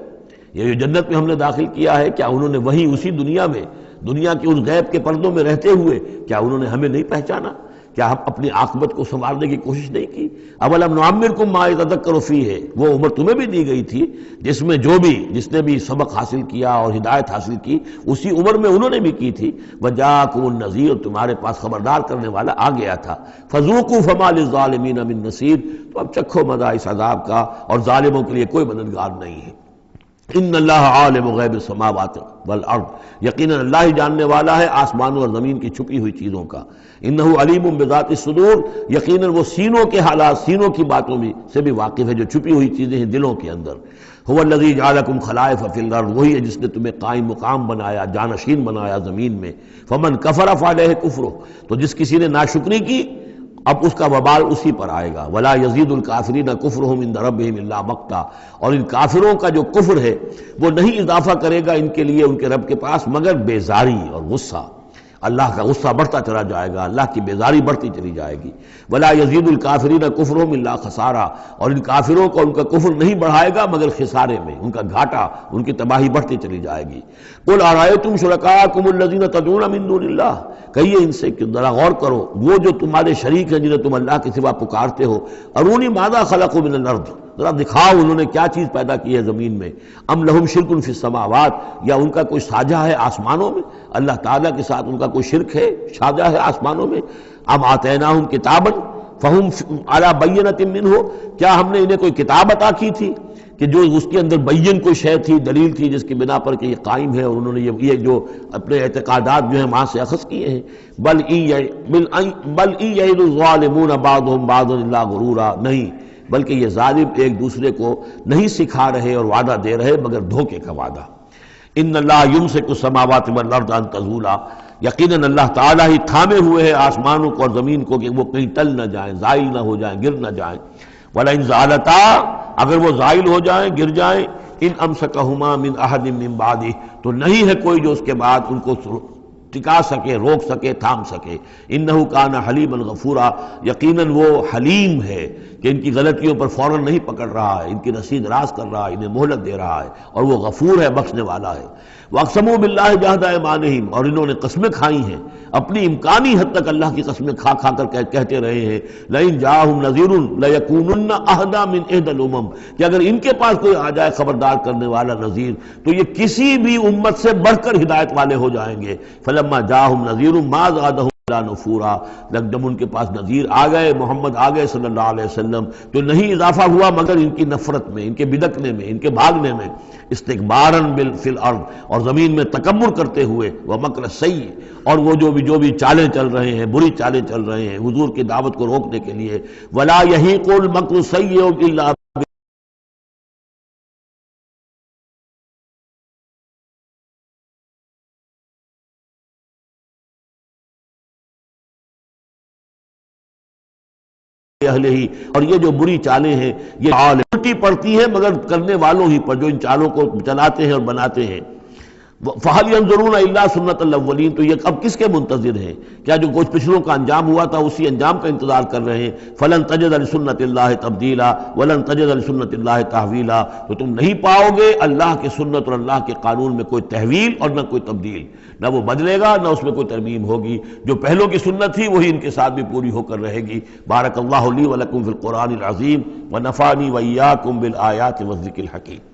یہ جو جنت میں ہم نے داخل کیا ہے، کیا انہوں نے وہی اسی دنیا میں، دنیا کے اس غیب کے پردوں میں رہتے ہوئے کیا انہوں نے ہمیں نہیں پہچانا؟ کیا ہم اپنی عاقبت کو سنوارنے کی کوشش نہیں کی؟ اولم نعمرکم ما یتذکر فیہ، وہ عمر تمہیں بھی دی گئی تھی جس میں جس نے بھی سبق حاصل کیا اور ہدایت حاصل کی اسی عمر میں انہوں نے بھی کی تھی۔ وجاءکم النذیر، تمہارے پاس خبردار کرنے والا آ گیا تھا۔ فذوقوا فما للظالمین من نصیر، تو اب چکھو مزہ اس عذاب کا، اور ظالموں کے لیے کوئی مددگار نہیں ہے۔ ان اللہ عالم غیب السماوات والارض، یقیناً اللہ ہی جاننے والا ہے آسمانوں اور زمین کی چھپی ہوئی چیزوں کا۔ انہ علیم بذات الصدور، یقیناً وہ سینوں کے حالات، سینوں کی باتوں میں سے بھی واقف ہے جو چھپی ہوئی چیزیں ہیں دلوں کے اندر۔ هو الذی جعلکم خلائف فی الارض، وہی ہے جس نے تمہیں قائم مقام بنایا، جانشین بنایا زمین میں۔ فمن کفر فعلیہ کفرہ، تو جس کسی نے ناشکری کی اب اس کا وبال اسی پر آئے گا۔ ولا یزید الکافرین کفرہم عند ربہم الا مقتا، اور ان کافروں کا جو کفر ہے وہ نہیں اضافہ کرے گا ان کے لیے ان کے رب کے پاس مگر بیزاری اور غصہ۔ اللہ کا غصہ بڑھتا چلا جائے گا، اللہ کی بیزاری بڑھتی چلی جائے گی۔ ولا یزید الکافرین کفرہم الا خسارا، اور ان کافروں کو ان کا کفر نہیں بڑھائے گا مگر خسارے میں، ان کا گھاٹا، ان کی تباہی بڑھتی چلی جائے گی۔ قل ارأیتم شرکاءکم الذین تدعون من دون اللہ، کہیے ان سے کہ ذرا غور کرو، وہ جو تمہارے شریک ہیں جنہیں تم اللہ کے سوا پکارتے ہو، ارونی ماذا خلقوا من الارض، ذرا دکھاؤ انہوں نے کیا چیز پیدا کی ہے زمین میں۔ ام لہم شرک فی السماوات، یا ان کا کوئی ساجھا ہے آسمانوں میں، اللہ تعالیٰ کے ساتھ ان کا کوئی شرک ہے، ساجھا ہے آسمانوں میں۔ ام آتیناہم کتابا فہم علی بینۃ منہ، کیا ہم نے انہیں کوئی کتاب عطا کی تھی کہ جو اس کے اندر بین کوئی شے تھی، دلیل تھی جس کی بنا پر کہ یہ قائم ہے، اور انہوں نے یہ جو اپنے اعتقادات جو ہیں وہاں سے اخذ کیے ہیں۔ بل ان یعد الظالمون بعضهم بعضا الا غرورا، نہیں بلکہ یہ ظالم ایک دوسرے کو نہیں سکھا رہے اور وعدہ دے رہے مگر دھوکے کا وعدہ۔ ان اللہ یمسک السماوات والارض ان تزولا، یقیناً اللہ تعالیٰ ہی تھامے ہوئے ہیں آسمانوں کو اور زمین کو کہ وہ کہیں ٹل نہ جائیں، زائل نہ ہو جائیں، گر نہ جائیں۔ وَلَئِن زَالَتَا، اگر وہ زائل ہو جائیں، گر جائیں، ان امسکہما من احد من بعدہ، تو نہیں ہے کوئی جو اس کے بعد ان کو ٹکا سکے، روک سکے، تھام سکے۔ انہ کان حلیما غفورا، یقیناً وہ حلیم ہے کہ ان کی غلطیوں پر فوراً نہیں پکڑ رہا ہے، ان کی رسید راز کر رہا ہے، انہیں مہلت دے رہا ہے، اور وہ غفور ہے، بخشنے والا ہے۔ واقسموا باللہ جہد ایمانہم، اور انہوں نے قسمیں کھائی ہیں اپنی امکانی حد تک اللہ کی قسمیں کھا کھا کر کہتے رہے ہیں لئن جاءہم نذیر لیکونن اہدی من احدی الامم، کہ اگر ان کے پاس کوئی آ جائے خبردار کرنے والا نذیر تو یہ کسی بھی امت سے بڑھ کر ہدایت والے ہو جائیں گے۔ فلما جاءہم نذیر ما زادہم نفورا، جب ان کے پاس نذیر آ گئے، محمد آ گئے صلی اللہ علیہ وسلم، تو نہیں اضافہ ہوا مگر ان کی نفرت میں، ان کے بدکنے میں، ان کے بھاگنے میں، استکباراً فی الارض، اور زمین میں تکبر کرتے ہوئے، ومکر السیء، اور وہ جو بھی چالیں چل رہے ہیں، بری چالیں چل رہے ہیں حضور کی دعوت کو روکنے کے لیے، ولا یحیق المکر السیء الا اہل ہی، اور یہ جو بری چالیں ہیں یہ الٹی پڑتی ہیں مگر کرنے والوں ہی پر، جو ان چالوں کو چلاتے ہیں اور بناتے ہیں۔ فَهَلْ يَنظُرُونَ إِلَّا سُنَّةَ الْأَوَّلِينَ، تو یہ اب کس کے منتظر ہیں؟ کیا جو کچھ پچھلوں کا انجام ہوا تھا اسی انجام کا انتظار کر رہے ہیں؟ فَلَن تَجِدَ لِسُنَّةِ اللَّهِ تَبْدِيلًا وَلَن تَجِدَ لِسُنَّةِ اللَّهِ تَحْوِيلًا، تو تم نہیں پاؤ گے اللہ کی سنت اور اللہ کے قانون میں کوئی تحویل اور نہ کوئی تبدیل، نہ وہ بدلے گا نہ اس میں کوئی ترمیم ہوگی، جو پہلوں کی سنت تھی وہی ان کے ساتھ بھی پوری ہو کر رہے گی۔ بارک اللہ لی ولکم فی القرآن العظیم ونفعنی وإیاکم بالآیات والذکر الحکیم۔